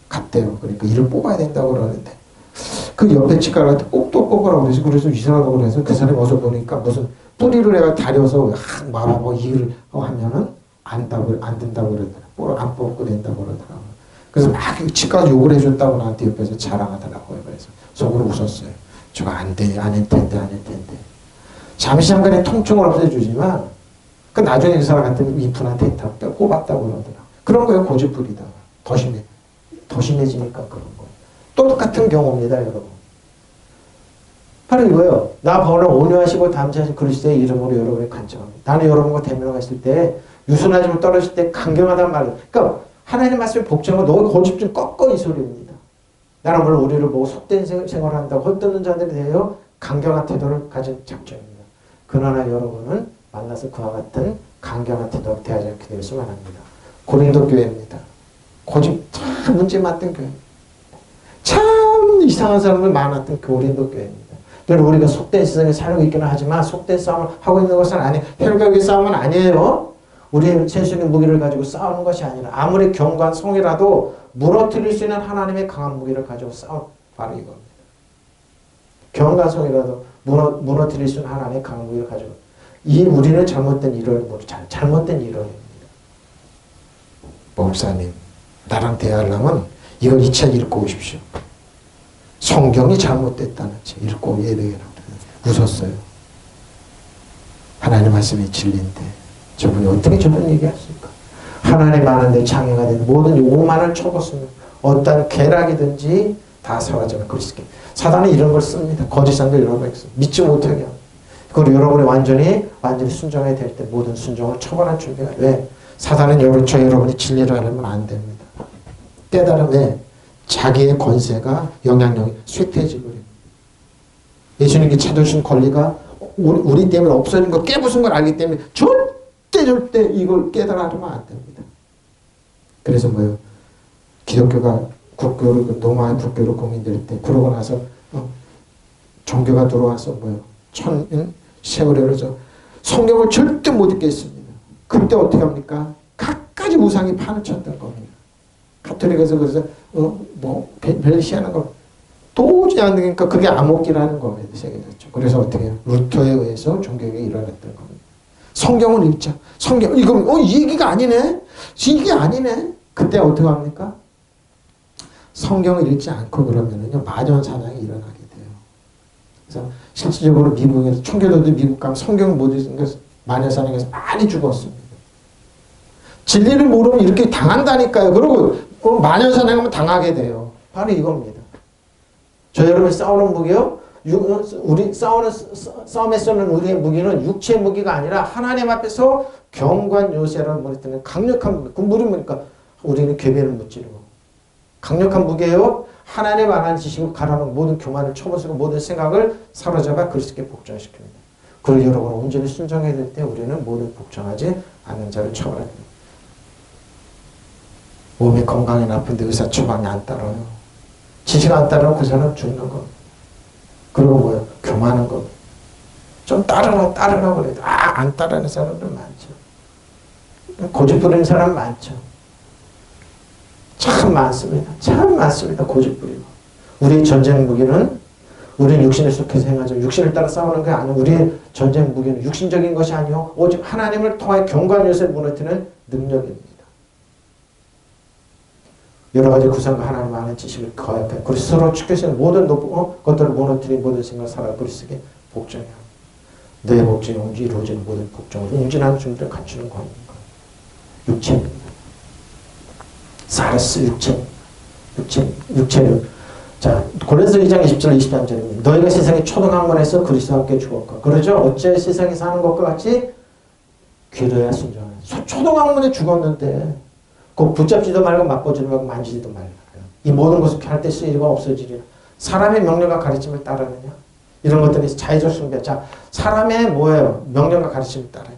갔대요. 그러니까 이를 뽑아야 된다고 그러는데 그 옆에 치과를 꼭또 뽑으라고 그래서 이상하다고 그래서 그 사람이 와서 보니까 무슨 뿌리를 내가 다려서 말하고 이를 하면은 안 된다고 그러더라고요. 안 뽑고 된다고 그러더라고요. 그래서 막 치과 욕을 해줬다고 나한테 옆에서 자랑하더라고요. 그래서 속으로 웃었어요. 저거 아닐 텐데. 잠시간의 통증을 없애주지만 그 나중에 그 사람한테 이분한테 다 뽑았다고 그러더라고요. 그런 거예요. 고집 부리다가. 더 심해지니까 그런 거예요. 똑같은 경우입니다. 여러분. 바로 이거예요. 나 바울은 온유하시고 담대하신 그리스도의 이름으로 여러분을 간청합니다. 나는 여러분과 대면을 했을 때 유순하지만 떨어질 때 강경하단 말이에요. 그러니까 하나님 말씀에 복종하고 너의 고집 좀 꺾어 이 소리입니다. 나는 물론 우리를 보고 속된 생활을 한다고 헐뜯는 자들이 되어 강경한 태도를 가진 작정입니다. 그러나 여러분은 만나서 그와 같은 강경한 태도를 대하지 않게 되었으면 합니다. 고린도 교회입니다. 고집 참 문제 많던 교회. 참 이상한 사람들 많았던 고린도 교회입니다. 그래서 우리가 속된 세상에 살고 있기는 하지만 속된 싸움을 하고 있는 것은 아니에요. 혈격의 싸움은 아니에요. 우리의 세속의 무기를 가지고 싸우는 것이 아니라 아무리 견고한 성이라도 무너뜨릴 수 있는 하나님의 강한 무기를 가지고 싸우는 바로 이겁니다. 견고한 성이라도 무너뜨릴 수 있는 하나님의 강한 무기를 가지고 우리는 잘못된 이론을 잘못된 이론입니다. 목사님 나랑 대화하려면 이걸 이 책 읽고 오십시오. 성경이 잘못됐다는 책 읽고 예배해라. 웃었어요. 하나님 말씀이 진리인데 저분이 어떻게 저런 얘기하십니까? 하나님 아는데 장애가 된 모든 오만을 쳐봤으면 어떤 계략이든지 다 사라져요. 그리스도. 사단이 이런 걸 씁니다. 거짓상도 이런 걸 씁니다. 믿지 못하게 합니다. 그리고 여러분이 완전히 순종해야 될 때 모든 순종을 처벌할 준비가 왜? 사단은 여러분이 진리를 알면 안 됩니다. 깨달음에 자기의 권세가 영향력이 쇠퇴해지고 그래요. 예수님께 찾으신 권리가 우리 때문에 없어진 거 깨부순 걸 알기 때문에 절대 이걸 깨달으면 안 됩니다. 그래서 뭐예요? 기독교가 국교로 노마의 국교로 공인될 때 그러고 나서 종교가 들어와서 뭐예요? 세월을 성경을 절대 못 읽겠습니다. 그때 어떻게 합니까? 갖가지 우상이 판을 쳤던 겁니다. 가톨릭에서 그래서 벨시하는 거 도저히 안 되니까 그게 암흑기라는 겁니다. 세계적으로. 그래서 어떻게 해요? 루터에 의해서 종교가 일어났던 겁니다. 성경을 읽자. 성경 읽으면 이 얘기가 아니네. 이게 아니네. 그때 어떻게 합니까? 성경을 읽지 않고 그러면은요 마전 사냥이 일어나게 돼요. 그래서 실질적으로 미국에서 청교도들 미국 가면 성경을 못 읽으니까 마전 사냥에서 많이 죽었습니다. 진리를 모르면 이렇게 당한다니까요. 그리고 마전 사냥하면 당하게 돼요. 바로 이겁니다. 저 여러분 싸우는 무기요. 우리 싸움에 쓰는 우리의 무기는 육체의 무기가 아니라 하나님 앞에서 경관 요새라는 무기 때문에 강력한 무기. 그 무기 뭡니까? 우리는 괴변을 무찌르고 강력한 무기예요. 하나님 안한 지식을 가라는 모든 교만을 쳐부수고 모든 생각을 사로잡아 그리스도께 복종시킵니다. 그걸 여러분 온전히 순종해야 될 때 우리는 모든 복종하지 않는 자를 처벌해야 됩니다. 몸이 건강에 나쁜데 의사 처방이 안 따라요. 지식 안 따르면 그 사람 죽는 겁니다. 그리고 뭐예요? 교만한 겁니다. 좀 따르라 그래도 안 따르는 사람들 많죠. 고집 부리는 사람 많죠. 참 많습니다. 참 많습니다. 고집 부리고. 우리의 전쟁 무기는 우리는 육신에 속해서 행하죠. 육신을 따라 싸우는 게 아니고 우리의 전쟁 무기는 육신적인 것이 아니요 오직 하나님을 통해 견고한 요새를 무너뜨리는 능력입니다. 여러 가지 구성과 하나님 아는 지식을 거역해. 그리고 서로 축해서 모든 것들을 무너뜨린 모든 생각을 살아 그리스도께 복종해야 합니다. 내 복종이 이루어지는 모든 복종을 응진하는 준비를 갖추는 겁니다. 육체입니다. 사르스 육체는 자 고린도서 2장 20절 23절입니다. 너희가 세상의 초등학문에서 그리스도와 함께 죽었고 그러죠. 어째 세상에 사는 것과 같이 귀로야 순종하라. 초등학문에 죽었는데 그 붙잡지도 말고 맛보지도 말고 만지지도 말라. 이 모든 것을 할 때 쓰이리가 없어지리라. 사람의 명령과 가르침을 따르느냐? 이런 것들이 자의적 숭배. 자, 사람의 뭐예요? 명령과 가르침을 따르느냐?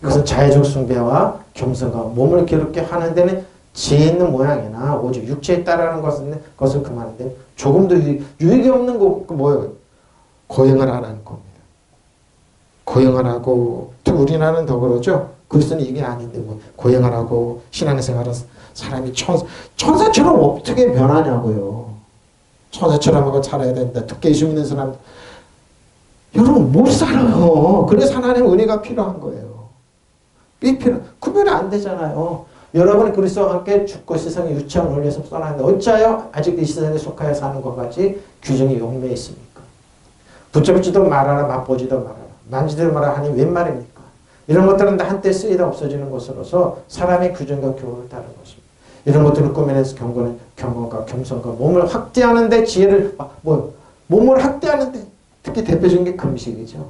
그것은 자의적 숭배와 겸손과 몸을 괴롭게 하는 데는 지혜 있는 모양이나 오직 육체에 따르는 것을 금하는데 조금도 유익이 없는 거 뭐예요? 고행을 하라는 겁니다. 고행을 하고 또 우리나라는 더 그러죠. 그리스도는 이게 아닌데 뭐 고행을 하고 신앙생활은 사람이 천사처럼 어떻게 변하냐고요. 천사처럼 하고 살아야 된다. 특히 예수 믿는 사람 여러분 못 살아요. 그래서 하나님 은혜가 필요한 거예요. 구별이 안 되잖아요. 여러분이 그리스도와 함께 죽고 세상에 유치한 원리에서 떠나는데 어찌하여 아직도 이 세상에 속하여 사는 것 같이 규정이 용매해 있습니까? 붙잡지도 말아라 맛보지도 말아라 만지도 말아라 하니 웬 말입니까? 이런 것들은 다 한때 쓰이다 없어지는 것으로서 사람의 규정과 교훈을 따르는 것입니다. 이런 것들을 꾸며내서 경건과 겸손과 몸을 확대하는 데 지혜를 몸을 확대하는 데 특히 대표적인 게 금식이죠.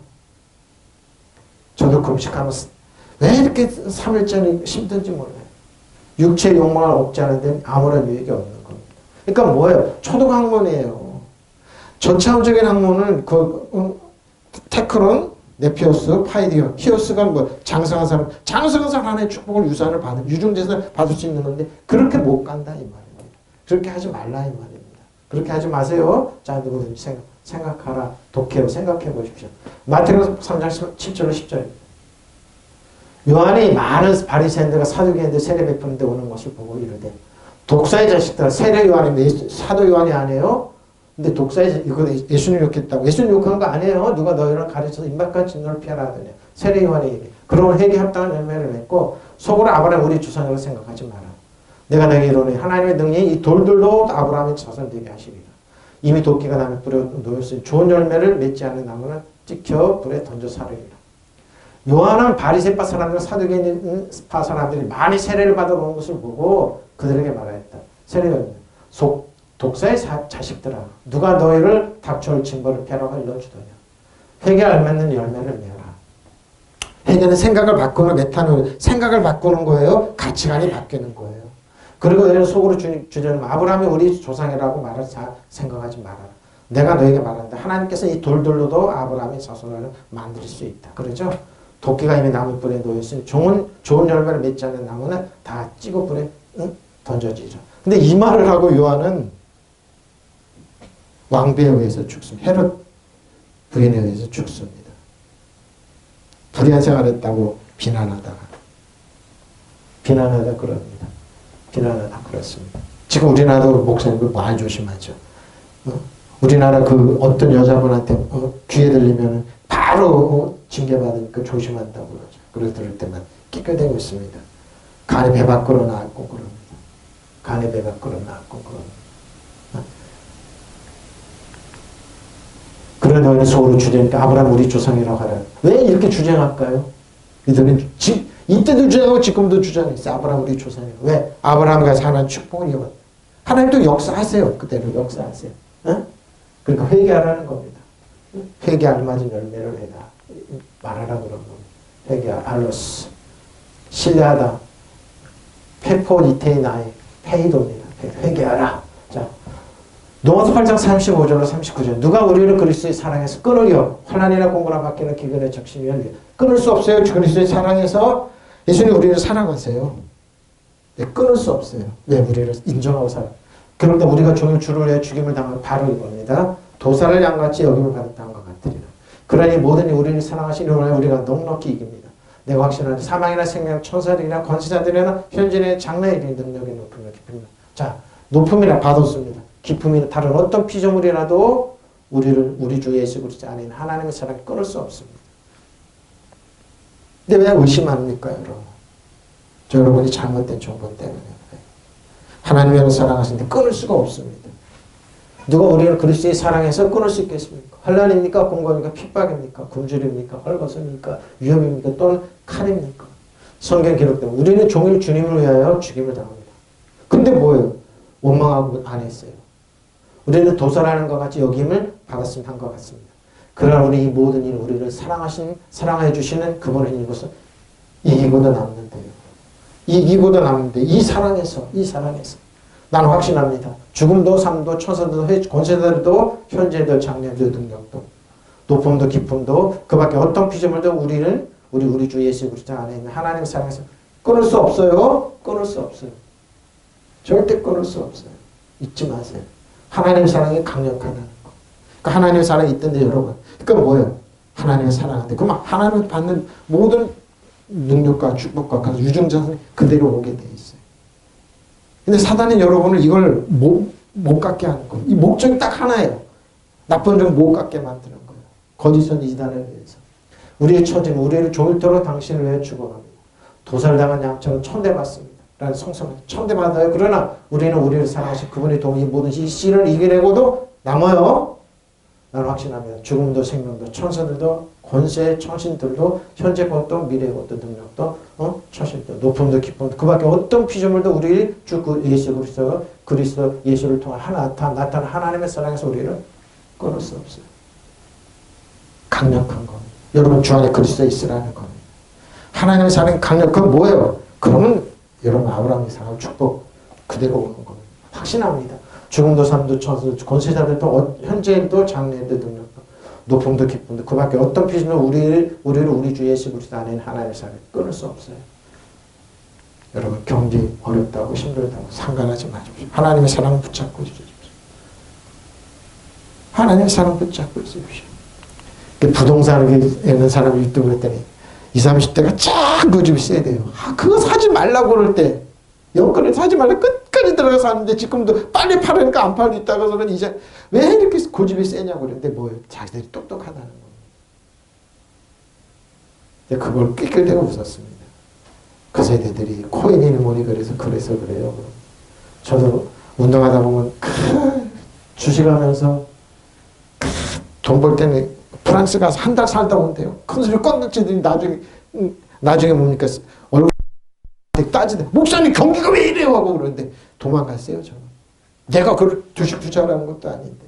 저도 금식하면서 왜 이렇게 3일전이 힘든지 몰라요. 육체의 욕망을 억제하는 데는 아무런 유익이 없는 겁니다. 그러니까 뭐예요? 초등학문이에요. 전차원적인 학문은 테크론, 네피오스, 파이디온, 히오스가 뭐 장성한 사람, 장성한 사람 하나의 축복을 유산을 받은 유중재산을 받을 수 있는 건데 그렇게 못 간다 이 말입니다. 그렇게 하지 말라 이 말입니다. 그렇게 하지 마세요. 자, 누구든지 생각하라. 독해요. 생각해 보십시오. 마태복음 3장 7절로 10절입니다. 요한이 많은 바리새인들과 사두개인들 세례 베푸는데 오는 것을 보고 이르되 독사의 자식들아, 세례 요한이 사도 요한이 아니에요? 근데 독사의 이거 예수님 욕했다고. 예수님 욕한 거 아니에요. 누가 너희를 가르쳐서 임박한 진노를 피하라 하더니 세례 요한이 그러면 회개 합당한 열매를 맺고 속으로 아브라함 우리 조상이라고 생각하지 마라. 내가 너에게 이르노니 하나님의 능력이 이 돌들도 아브라함의 자손 되게 하시리라. 이미 도끼가 나무 뿌려 놓였으니 좋은 열매를 맺지 않는 나무는 찍혀 불에 던져 사르리라. 요한은 바리새파 사람들, 사두개인파 사람들이 많이 세례를 받아본 것을 보고 그들에게 말하였다. 세례요한 독사의 자식들아, 누가 너희를 닥쳐올 징벌을 펴라고 일러주더냐. 회개 알맞는 열매를 내라. 회개는 생각을 바꾸는 메타노, 생각을 바꾸는 거예요. 가치관이 바뀌는 거예요. 그리고 너희는 속으로 주저는 아브라함이 우리 조상이라고 말을 생각하지 말아라. 내가 너에게 말하는데 하나님께서 이 돌들로도 아브라함의 자손을 만들 수 있다. 그러죠? 도끼가 이미 나무 뿔에 놓였으니 좋은 열매를 맺지 않는 나무는 다 찌고 불에 던져지죠. 근데 이 말을 하고 요한은 왕비에 의해서 죽습니다. 헤롯 부인에 의해서 죽습니다. 불의한 생활했다고 비난하다 그럽니다. 비난하다 그렇습니다. 지금 우리나라도 목사님들 말 조심하죠. 우리나라 그 어떤 여자분한테 귀에 들리면 바로 징계받으니까 조심한다고 그러죠. 그걸 들을 때만 끼껴대고 있습니다. 간에 배 밖으로 나왔고 그럽니다. 간에 배 밖으로 나왔고 그럽니다. 그래 너희는 속으로 주제니까 아브라함 우리 조상이라고 하라. 왜 이렇게 주장할까요? 이들은 이때도 주장하고 지금도 주장했어요. 아브라함 우리 조상이라고. 왜? 아브라함과 하나님 축복을 이어받. 하나님도 역사하세요. 그대로 역사하세요. 그러니까 회개하라는 겁니다. 회개 알맞은 열매를 해라. 말하라 그런 겁니다. 회개 알로스. 신뢰하다. 페포니테이나이 페이도입니다. 회개하라. 자, 로마서 8장 35절로 39절. 누가 우리를 그리스도의 사랑에서 끊으려 환난이나 공고나 받기는 기근의 적심이 열려. 끊을 수 없어요. 그리스도의 사랑에서 예수님 우리를 사랑하세요. 네, 끊을 수 없어요. 왜? 우리를 인정하고 살아. 그런데 우리가 종일 주를 위해 죽임을 당한 바로 이겁니다. 도사를 양같이 여김을 받았다는 것 같으리라. 그러니 모든 우리를 사랑하시니 우리가 넉넉히 이깁니다. 내가 확신하는 사망이나 생명, 천사들이나 권세자들이나 현재의 장래의 능력의 높음이나 깊음이나. 자, 높음이라 받았습니다. 기쁨이나 다른 어떤 피조물이라도 우리 주 예수 그리스도 안에 있는 하나님의 사랑을 끊을 수 없습니다. 근데 왜 의심합니까, 여러분? 여러분이 잘못된 정보 때문에 그래요. 하나님을 사랑하시는데 끊을 수가 없습니다. 누가 우리를 그리스도의 사랑해서 끊을 수 있겠습니까? 환난입니까? 공고입니까? 핍박입니까? 굶주림입니까? 헐벗음입니까? 위협입니까? 또는 칼입니까? 성경 기록되면 우리는 종일 주님을 위하여 죽임을 당합니다. 근데 뭐예요? 원망하고 안 했어요. 우리는 도살하는 것 같이 여김을 받았으면 한 것 같습니다. 그러나 우리 이 모든 일 우리를 사랑해 주시는 그분의 이것은 이기고도 남는데요. 이기고도 남는데 이 사랑에서 나는 확신합니다. 죽음도 삶도 천사들도 권세들도 현재들 장래들 능력도 높음도 깊음도 그 밖에 어떤 피조물도 우리 주 예수 그리스도 안에 있는 하나님의 사랑에서 끊을 수 없어요. 끊을 수 없어요. 절대 끊을 수 없어요. 잊지 마세요. 하나님의 사랑이 강력하다는 거. 그러니까 하나님의 사랑이 있던데 여러분. 그러니까 뭐예요? 하나님의 사랑인데 그럼 하나님을 받는 모든 능력과 축복과 유증자는 그대로 오게 돼 있어요. 근데 사단은 여러분을 이걸 못 갖게 하는 거예요. 이 목적이 딱 하나예요. 나쁜 점 못 갖게 만드는 거예요. 거짓선 이단을 위해서. 우리의 처지는 우리를 종일토록 당신을 위해 죽어갑니다. 도살당한 양처럼 천대받습니다. 라는 성성을 천대받아요. 그러나 우리는 우리를 사랑하신 그분의 동의 모든 이 씨를 이겨내고도 남아요. 나는 확신합니다. 죽음도 생명도 천사들도 권세 천신들도 현재 것도 미래 것도 능력도 처신도 높음도 기쁨도 그 밖에 어떤 피조물도 우리 주 예수 그리스도 예수를 통해 나타난 하나님의 사랑에서 우리를 끊을 수 없어요. 강력한 겁니다. 여러분 주 안에 그리스도 있으라는 겁니다. 하나님의 사랑이 강력한 뭐예요? 그러면 여러분 아브라함의 사랑 축복 그대로 오는 겁니다. 확신합니다. 죽음도 삶도 천수 권세자들도 현재도 장래도 능력도 높음도 기쁨도 그 밖에 어떤 피신도 우리를 우리 주 예수 그리스도 안에 하나님의 사랑을 끊을 수 없어요. 여러분 경기 어렵다고 힘들다고 상관하지 마십시오. 하나님의 사랑 붙잡고 주십시오. 하나님의 사랑 붙잡고 있으십시오. 부동산에 있는 사람이 있다고 그랬더니 20, 30대가 쫙 그 집이 써야 돼요. 그거 사지 말라고 그럴 때 영권에 사지 말라고 끝까지 들어가서 하는데 지금도 빨리 팔으니까 안 팔고 있다가서는 이제 왜 이렇게 고집이 세냐고 그랬는데 뭐예요? 자기들이 똑똑하다는 거예요. 그걸 낄낄대고 웃었습니다. 그 세대들이 코인이 뭐니 그래서 그래요. 저도 운동하다 보면 주식하면서 돈 벌 때는 프랑스 가서 한 달 살다 온대요. 큰 소리 꼰대치더니 나중에 뭡니까 얼굴 따지대. 목사님 경기가 왜 이래요 하고 그러는데 도망갔어요. 저는 내가 그걸 주식 투자라는 것도 아닌데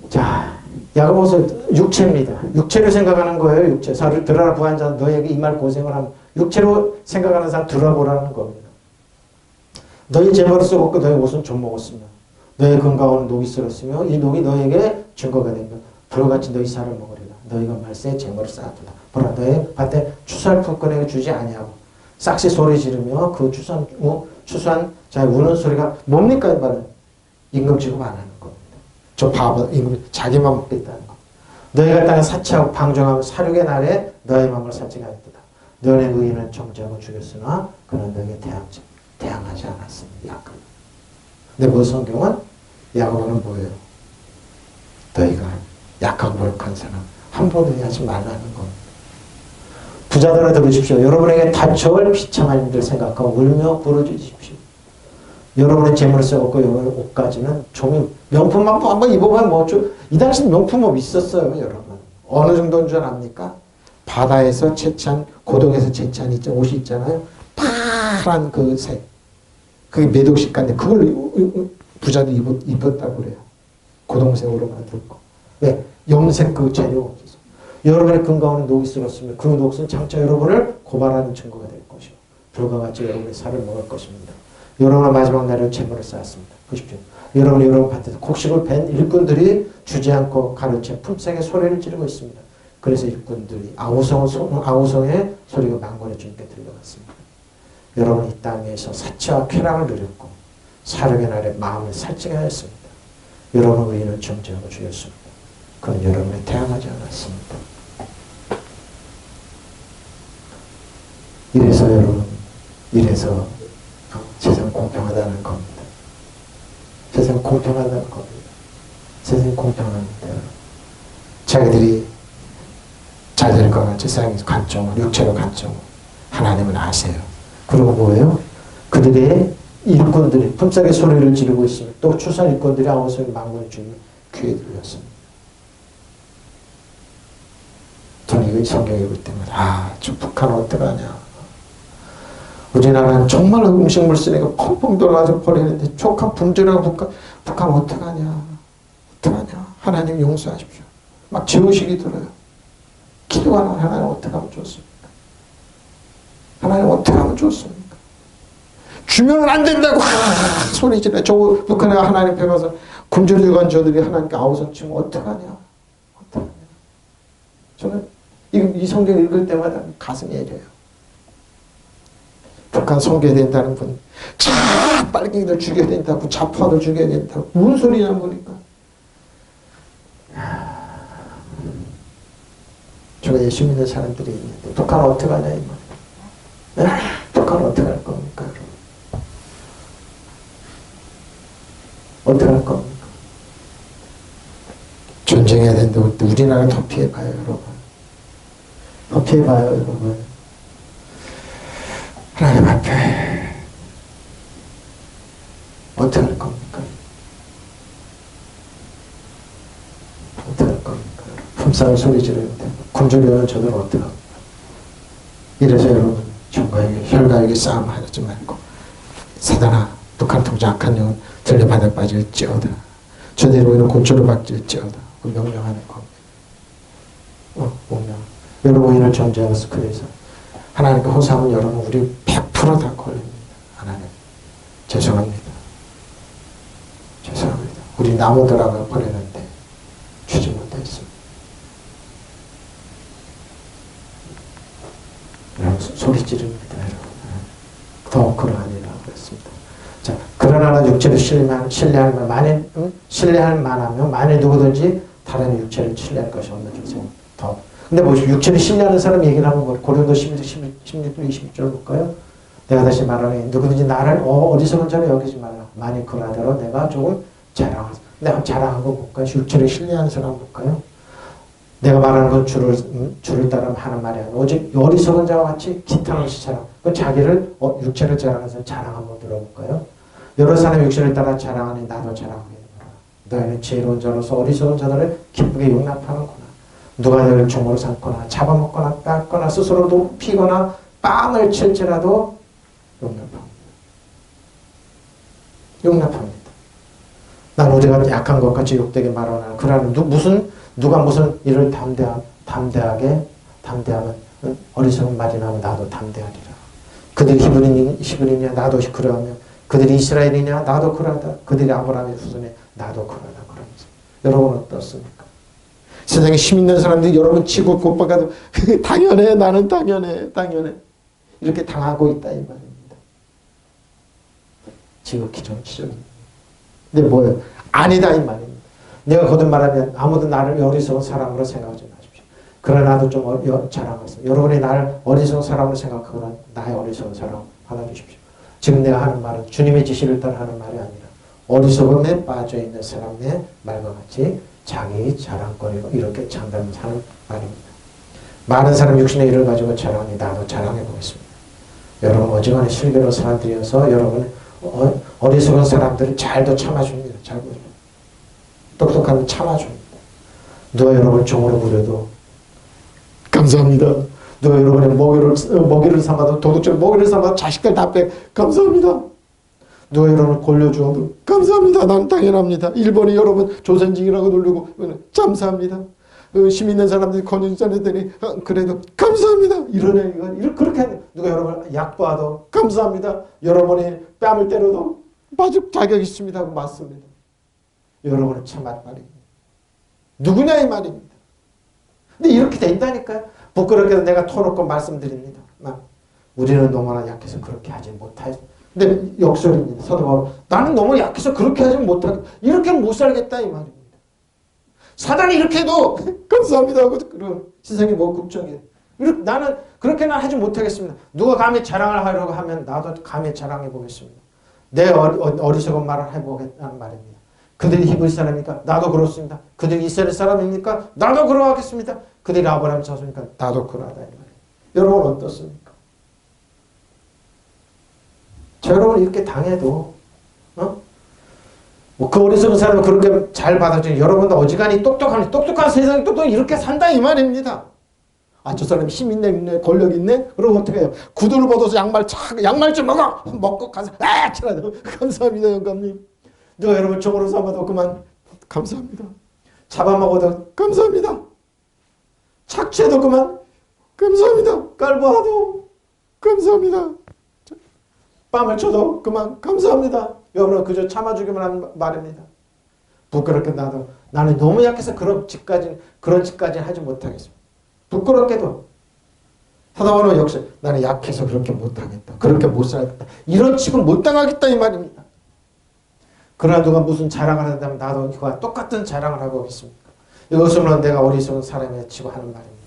자 야고보서 육체입니다. 육체를 생각하는 거예요. 육체. 들어라 부한 자 너에게 이 말 고생을 하면 육체로 생각하는 사람 들어보라는 겁니다. 너희 재물을 썩었고 너희 옷은 좀 먹었으며 너희 건강은 녹이 쓸었으며 이 녹이 너에게 증거가 되면 불같이 너희 살을 먹으리라. 너희가 말세에 재물을 쌓았도다. 보라 너희 밭에 추수할 품꾼에게 주지 아니하고 싹시 소리 지르며 그 추수한 자의 우는 소리가 뭡니까? 이 말은 임금 지급 안 하는 겁니다. 저 바보 임금 자기만 먹겠다는 거. 너희가 땅에 사치하고 방종하고 사륙의 날에 너희 마음을 사치하였도다. 너희 의인을 정죄하고 죽였으나 그는 너에게 대항하지 않았습니다. 야곱. 근데 그 성경은 야곱은 뭐예요? 너희가 약하고 무력한 사람 함부로 하지 말라는 겁니다. 부자들아 들으십시오. 여러분에게 닥쳐올 비참한 일들 생각하고 울며 부르짖으십시오. 여러분의 재물을 써갖고 여러분의 옷까지는 종이 명품만 한번 입어보면 뭐죠? 이 당시 명품업 있었어요. 여러분 어느 정도인 줄 압니까? 바다에서 채취한 고동에서 채취한 옷이 있잖아요. 파란 그 색 그게 몇 억씩 갔는데 그걸 부자들이 입었다고 그래요. 고동색으로 만들고 왜? 염색 그 재료가 없어서 여러분의 근가오는 녹이 쓸었으면 그 녹은 장차 여러분을 고발하는 증거가 될 것이고 불과 같이 여러분의 살을 먹을 것입니다. 여러분의 마지막 날에 재물을 쌓았습니다. 보십시오. 여러분 밭에서 곡식을 벤 일꾼들이 주지 않고 가로채 품삯에 소리를 지르고 있습니다. 그래서 일꾼들이 아우성의 소리가 망군의 주님께 들려갔습니다. 여러분 이 땅에서 사치와 쾌락을 누렸고 사륙의 날에 마음을 살찌하였습니다. 여러분 의인을 정죄하고 죽였습니다. 그는 여러분에 대항하지 않았습니다. 이래서 여러분 세상 공평하다는 겁니다. 세상 공평하다는 겁니다. 세상이 공평합니다. 자기들이 잘 될 것 같이 세상의 관점을 육체로 관점을 하나님은 아세요. 그리고 뭐예요? 그들의 일꾼들이 품삯의 소리를 지르고 있으며 또 추수한 일꾼들이 아우성의 망군의 주님 귀에 들렸습니다. 저는 이 성경 읽을 때마다 저 북한 어떡하냐. 우리나라는 정말 음식물 쓰레기가 펑펑 돌아가서 버리는데 족한 분주라고 북한 어떡하냐. 하나님 용서하십시오. 막 죄의식이 들어요. 기도하는 하나님 어떻게 하면 좋습니까? 하나님 어떻게 하면 좋습니까? 주면은 안 된다고 소리 지르. 저 북한에 하나님 앞에 가서 굶주려간 저들이 하나님께 아우성 치면 어떡하냐. 저는 이 성경 읽을 때마다 가슴이 애려요. 북한 섬겨야 된다는 분, 빨갱이들 죽여야 된다고, 자포아들 죽여야 된다고, 무슨 소리냐 보니까. 저가 예수 믿는 사람들이 있는데, 북한 어떡하냐, 이 말. 북한 어떡할 겁니까, 여러분? 어떡할 겁니까? 전쟁해야 된다고 할 때 우리나라 더 피해봐요, 여러분. 더 피해봐요, 여러분. 하나님 앞에 어떻게 할 겁니까? 어떻게 할 겁니까? 품삯을 소리 지르는데 굶주려는 저들은 어떻게 합니까? 이래서 여러분 혈과에게 싸움하지 말고 사단아 북한 통치 악한 영은 들려 바닥 빠질지어다. 저대로 이런 곤초를 박질지어다. 명령하는 겁니다. 명령. 여러분 이를 정죄하면서 그래서 하나님께 호소하면 여러분 우리 100% 다 걸립니다. 하나님 죄송합니다. 죄송합니다. 우리 나무들하고 보내는데 주지 못했습니다. 여러분 소리 지릅니다. 여러분. 더 그러하니라 그랬습니다. 자, 그러나 육체를 신뢰할 만하면 만일 누구든지 다른 육체를 신뢰할 것이 없는 줄 더. 근데 뭐 육체를 신뢰하는 사람 얘기를 한번 고린도 11장 16절 20절 볼까요? 내가 다시 말하니 누구든지 나를 어리석은 자로 여기지 말라. 만일 그러하더라도 내가 조금 내가 자랑한 거 볼까요? 육체를 신뢰하는 사람 볼까요? 내가 말하는 건 주를 따라 하는 말이 아니라 오직 어리석은 자와 같이 기탄 없이 자랑. 그 자기를 육체를 자랑해서 자랑 한번 들어볼까요? 여러 사람의 육체를 따라 자랑하니 나도 자랑하겠노라. 너희는 지혜로운 자로서 어리석은 자들을 기쁘게 용납하는구나. 누가 너를 종으로 삼거나 잡아먹거나 뺏거나 스스로 높이거나 뺨을 칠지라도 용납합니다. 난 우리가 약한 것 같이 욕되게 말하나 그러나 누가 무슨 일을 담대하면 어리석은 말이 나면 나도 담대하리라. 그들이 히브리냐 나도 그러하며 그들이 이스라엘이냐 나도 그러하다. 그들이 아브라함의 후손에 나도 그러하다. 그러면서 여러분 어떻습니까? 세상에 힘 있는 사람들이 여러분 치고 곧박아도 당연해 나는 당연해 이렇게 당하고 있다 이 말입니다. 지극히 정치적입니다. 근데 뭐예요? 아니다 이 말입니다. 내가 거듭말하면 아무도 나를 어리석은 사람으로 생각하지 마십시오. 그러나 나도 좀 자랑하겠습니다. 여러분이 나를 어리석은 사람으로 생각하거나 나의 어리석은 사람 받아주십시오. 지금 내가 하는 말은 주님의 지시를 따라 하는 말이 아니라 어리석음에 빠져있는 사람의 말과 같이 자기 자랑거리로 이렇게 장담하는 말입니다. 많은 사람 육신의 일을 가지고 자랑하니 나도 자랑해보겠습니다. 여러분 어지간히 실교로 사람들이어서 여러분 어리석은 사람들은 잘도 참아줍니다. 잘 보죠. 똑똑하면 참아줍니다. 누가 여러분을 종으로 부려도 감사합니다. 누가 여러분의 먹이를 삼아도 도둑질 먹이를 삼아도 자식들 다 빼 감사합니다. 누가 여러분을 골려주어도 감사합니다. 난 당연합니다. 일본이 여러분 조선직이라고 누르고 감사합니다. 힘 있는 사람들이 권위자들이 그래도 감사합니다. 이러네 이건 그렇게 누가 여러분을 약봐도 감사합니다. 여러분이 뺨을 때려도 맞을 자격 있습니다 하고 맞습니다. 여러분은 참할 말입니다. 누구냐 이 말입니다. 근데 이렇게 된다니까요. 부끄럽게도 내가 터놓고 말씀드립니다. 우리는 너무나 약해서 그렇게 하지 못하죠. 근데 역설입니다. 사도 바울 나는 너무 약해서 그렇게 하지 못하겠다. 이렇게는 못 살겠다 이 말입니다. 사단이 이렇게 해도 감사합니다 하고 그럼 세상이 뭐 걱정이에요. 나는 그렇게는 하지 못하겠습니다. 누가 감히 자랑을 하려고 하면 나도 감히 자랑해 보겠습니다. 내 어리석은 말을 해보겠다는 말입니다. 그들이 히브리 사람입니까? 나도 그렇습니다. 그들이 이스라엘 사람입니까? 나도 그러하겠습니다. 그들이 아브라함 자손입니까? 나도 그러하다 이 말이에요. 여러분 어떻습니까? 여러분 이렇게 당해도 뭐 그 어리석은 사람은 그렇게 잘 받아줘요. 여러분도 어지간히 똑똑한 세상에 똑똑히 이렇게 산다 이 말입니다. 저 사람이 힘 있네, 권력 있네? 그러면 어떻게 해요? 구두를 벗어서 양말 좀 먹고 가서 치라도 감사합니다 영감님. 누가 여러분 종으로 삼아도 그만 감사합니다. 잡아먹어도 감사합니다. 착취해도 그만 감사합니다. 깔보아도 감사합니다. 뺨을 쳐도 그만 감사합니다. 여러분 그저 참아주기만 하는 말입니다. 부끄럽게 나는 너무 약해서 그런 짓까지 하지 못하겠습니다. 부끄럽게도 사도 바울 역시 나는 약해서 그렇게 못하겠다. 그렇게 못 살겠다. 이런 취급 못 당하겠다 이 말입니다. 그러나 누가 무슨 자랑을 한다면 나도 그와 똑같은 자랑을 하고 오겠습니까? 이것으로는 내가 어리석은 사람이라 치고 하는 말입니다.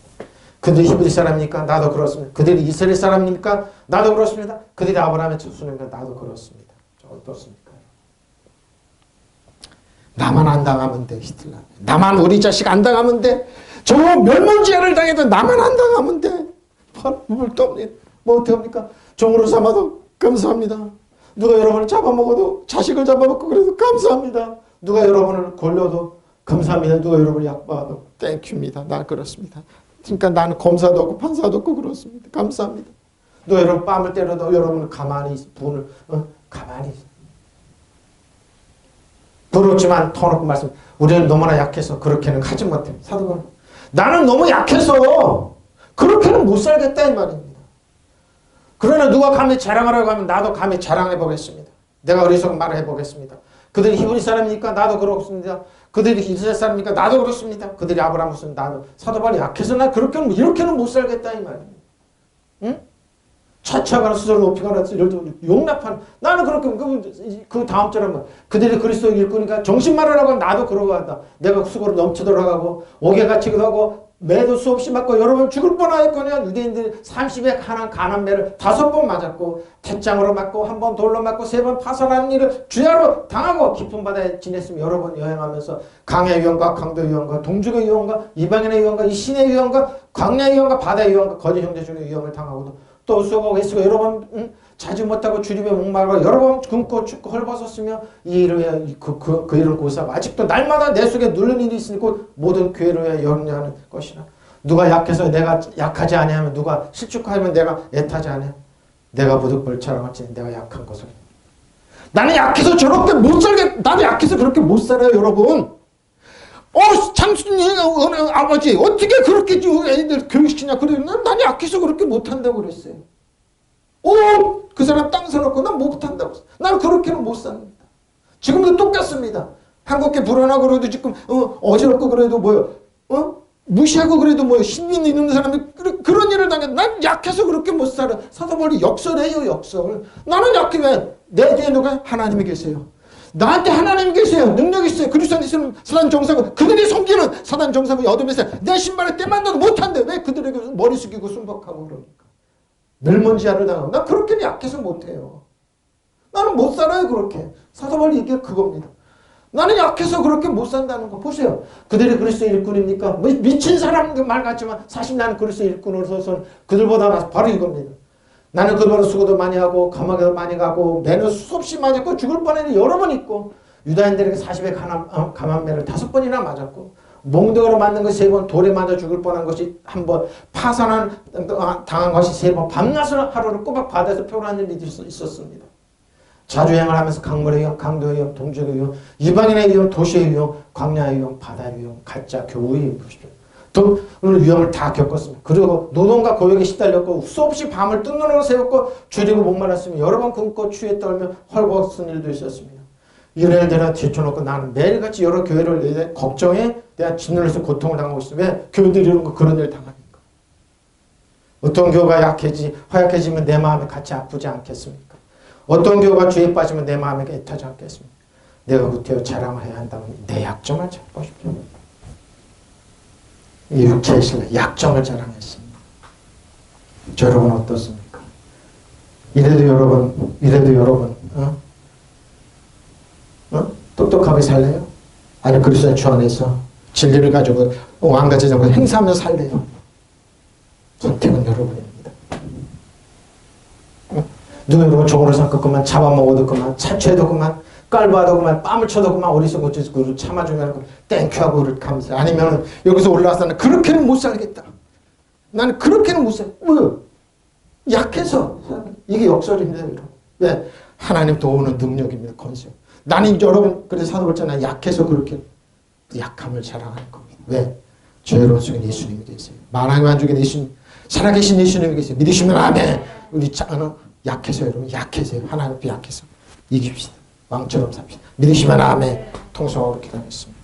그들이 히브리 사람입니까? 나도 그렇습니다. 그들이 이스라엘 사람입니까? 나도 그렇습니다. 그들이 아브라함의 자손입니까? 나도 그렇습니다. 어떻습니까? 나만 안 당하면 돼. 히틀러. 나만 우리 자식 안 당하면 돼. 저 멸망지하를 당해도 나만 안 당하면 돼. 뭐 어떻게 합니까? 종으로 삼아도 감사합니다. 누가 여러분을 잡아먹어도 자식을 잡아먹고 그래도 감사합니다. 누가 여러분을 골려도 감사합니다. 누가 여러분을 약봐도 땡큐입니다. 나 그렇습니다. 그러니까 나는 검사도 없고 판사도 없고 그렇습니다. 감사합니다. 누가 여러분 뺨을 때려도 여러분을 가만히 부럽지만 터놓고 말씀 우리는 너무나 약해서 그렇게는 하지 못해. 사도 바울 나는 너무 약해서 그렇게는 못 살겠다, 이 말입니다. 그러나 누가 감히 자랑하라고 하면 나도 감히 자랑해 보겠습니다. 내가 어리석은 말을 해보겠습니다. 그들이 히브리 사람이니까 나도 그렇습니다. 그들이 이스라엘 사람이니까 나도 그렇습니다. 그들이 아브라함 무슨 나도 사도 바울이 약해서 나 그렇게는 이렇게는 못 살겠다 이 말입니다. 응? 차치하거나 스스로 높이거나 용납하는 나는 그렇게 그 다음 절에 뭐 그들이 그리스도 일꾼이니까 정신말을 하고 나도 그러고 한다. 내가 수고로 넘치도록 하고 옥에 갇히기도 하고 매도 수없이 맞고 여러 번 죽을 뻔하였거니와 유대인들이 30에 가난 매를 5번 맞았고 태장으로 맞고 1번 돌로 맞고 3번 파산하는 일을 주야로 당하고 깊은 바다에 지냈으며 여러 번 여행하면서 강의 위험과 강도 위험과 동족의 위험과 이방인의 위험과 이 신의 위험과 광야의 위험과 바다의 위험과 거짓 형제 중의 위험을 당하고도 또 수고하고 애쓰고 여러 번 자주 못하고 주립에 목말고 여러 번 굶고 춥고 헐벗었으며 이 일을 위해 그 일을 고사하고 아직도 날마다 내 속에 누르는 일이 있으니 곧 모든 교회를 위해 염려하는 것이라. 누가 약해서 내가 약하지 아니하면 누가 실족하면 내가 애타지 아니하면 내가 부득불차랑할지 내가 약한 것을 나는 약해서 저렇게 못 살게 나도 약해서 그렇게 못 살아요 여러분. 장수님 아버지 어떻게 그렇게 애들 교육시키냐 그래요. 난 약해서 그렇게 못한다고 그랬어요. 그 사람 땅 사놓고 난 못한다고 나는 그렇게는 못 삽니다. 지금도 똑같습니다. 한국계 불안하고 그래도 지금 어지럽고 그래도 무시하고 그래도 신민 있는 사람이 그런 일을 당해. 난 약해서 그렇게 못 살아. 사도 바울이 역설해요 역설. 나는 약해. 왜? 내 뒤에 누가? 하나님이 계세요. 나한테 하나님이 계세요. 능력이 있어요. 그리스도 안에 있으면 사단 정사고 그들이 섬기는 사단 정사고 어둠에서 내 신발에 때만 놔도 못한대. 왜? 그들에게 머리 숙이고 순박하고 그러니까. 멸먼지하를 당하고 나 그렇게는 약해서 못해요. 나는 못 살아요 그렇게. 사도 바울이 이게 그겁니다. 나는 약해서 그렇게 못 산다는 거 보세요. 그들이 그리스도 일꾼입니까? 미친 사람 말 같지만 사실 나는 그리스도 일꾼으로서는 그들보다 나서 바로 이겁니다. 나는 그들보다 수고도 많이 하고 감옥에도 많이 가고 매는 수없이 맞았고 죽을 뻔했는데 여러 번 있고 유다인들에게 40에 감한매를 5번이나 맞았고 몽둥이로 맞는 것이 3번 돌에 맞아 죽을 뻔한 것이 1번 당한 것이 3번 밤낮을 하루를 꼬박 바다에서 표현한 일이 있었습니다. 자주행을 하면서 강물의 위험, 강도의 위험, 동족의 위험, 이방인의 위험, 도시의 위험, 광야의 위험, 바다의 위험, 가짜 교우의 위험 보십시오. 오늘 위험을 다 겪었습니다. 그리고 노동과 고역에 시달렸고 수없이 밤을 뜬 눈으로 세웠고 줄이고 목말랐으며 여러 번 굶고 추위에 떨며 헐벗은 일도 있었습니다. 이런 일들을 제쳐놓고 나는 매일같이 여러 교회를 내 걱정에 내가 짓눌려서 고통을 당하고 있어. 왜? 교회들이 그런 일을 당하니까. 어떤 교회가 허약해지면 내 마음이 같이 아프지 않겠습니까? 어떤 교회가 죄에 빠지면 내 마음에 애타지 않겠습니까? 내가 구태여 자랑을 해야 한다면 내 약점을 찾보십시오. 이 육체의 신뢰, 약점을 자랑했습니다. 저 여러분 어떻습니까? 이래도 여러분, 똑똑하게 살래요? 아니 그리스도의 주 안에서 진리를 가지고 왕같이 정을 행사하며 살래요? 선택은 여러분입니다. 누가 여러분 종으로 삼고 그만 잡아먹어도 그만 차취해도 그만 깔봐도 그만 뺨을 쳐도 그만 어리석은 짓을 참아주면 땡큐하고 그렇게 하면서 아니면 여기서 올라와서 나는 그렇게는 못 살겠다. 나는 그렇게는 못 살. 왜? 약해서. 이게 역설입니다. 여러분. 왜? 하나님 도우는 능력입니다. 건설. 나는 여러분 그래서 사도 그랬잖아요. 약해서 그렇게 약함을 자랑하는 겁니다. 왜? 저 여러분 속에 예수님이 계세요. 만왕의 만족에 예수님 살아계신 예수님이 계세요. 믿으시면 아멘. 우리 약해서 여러분 약해서요. 하나님 앞에 약해서 이깁시다. 왕처럼 삽시다. 믿으시면 아멘. 통성으로 기도하겠습니다.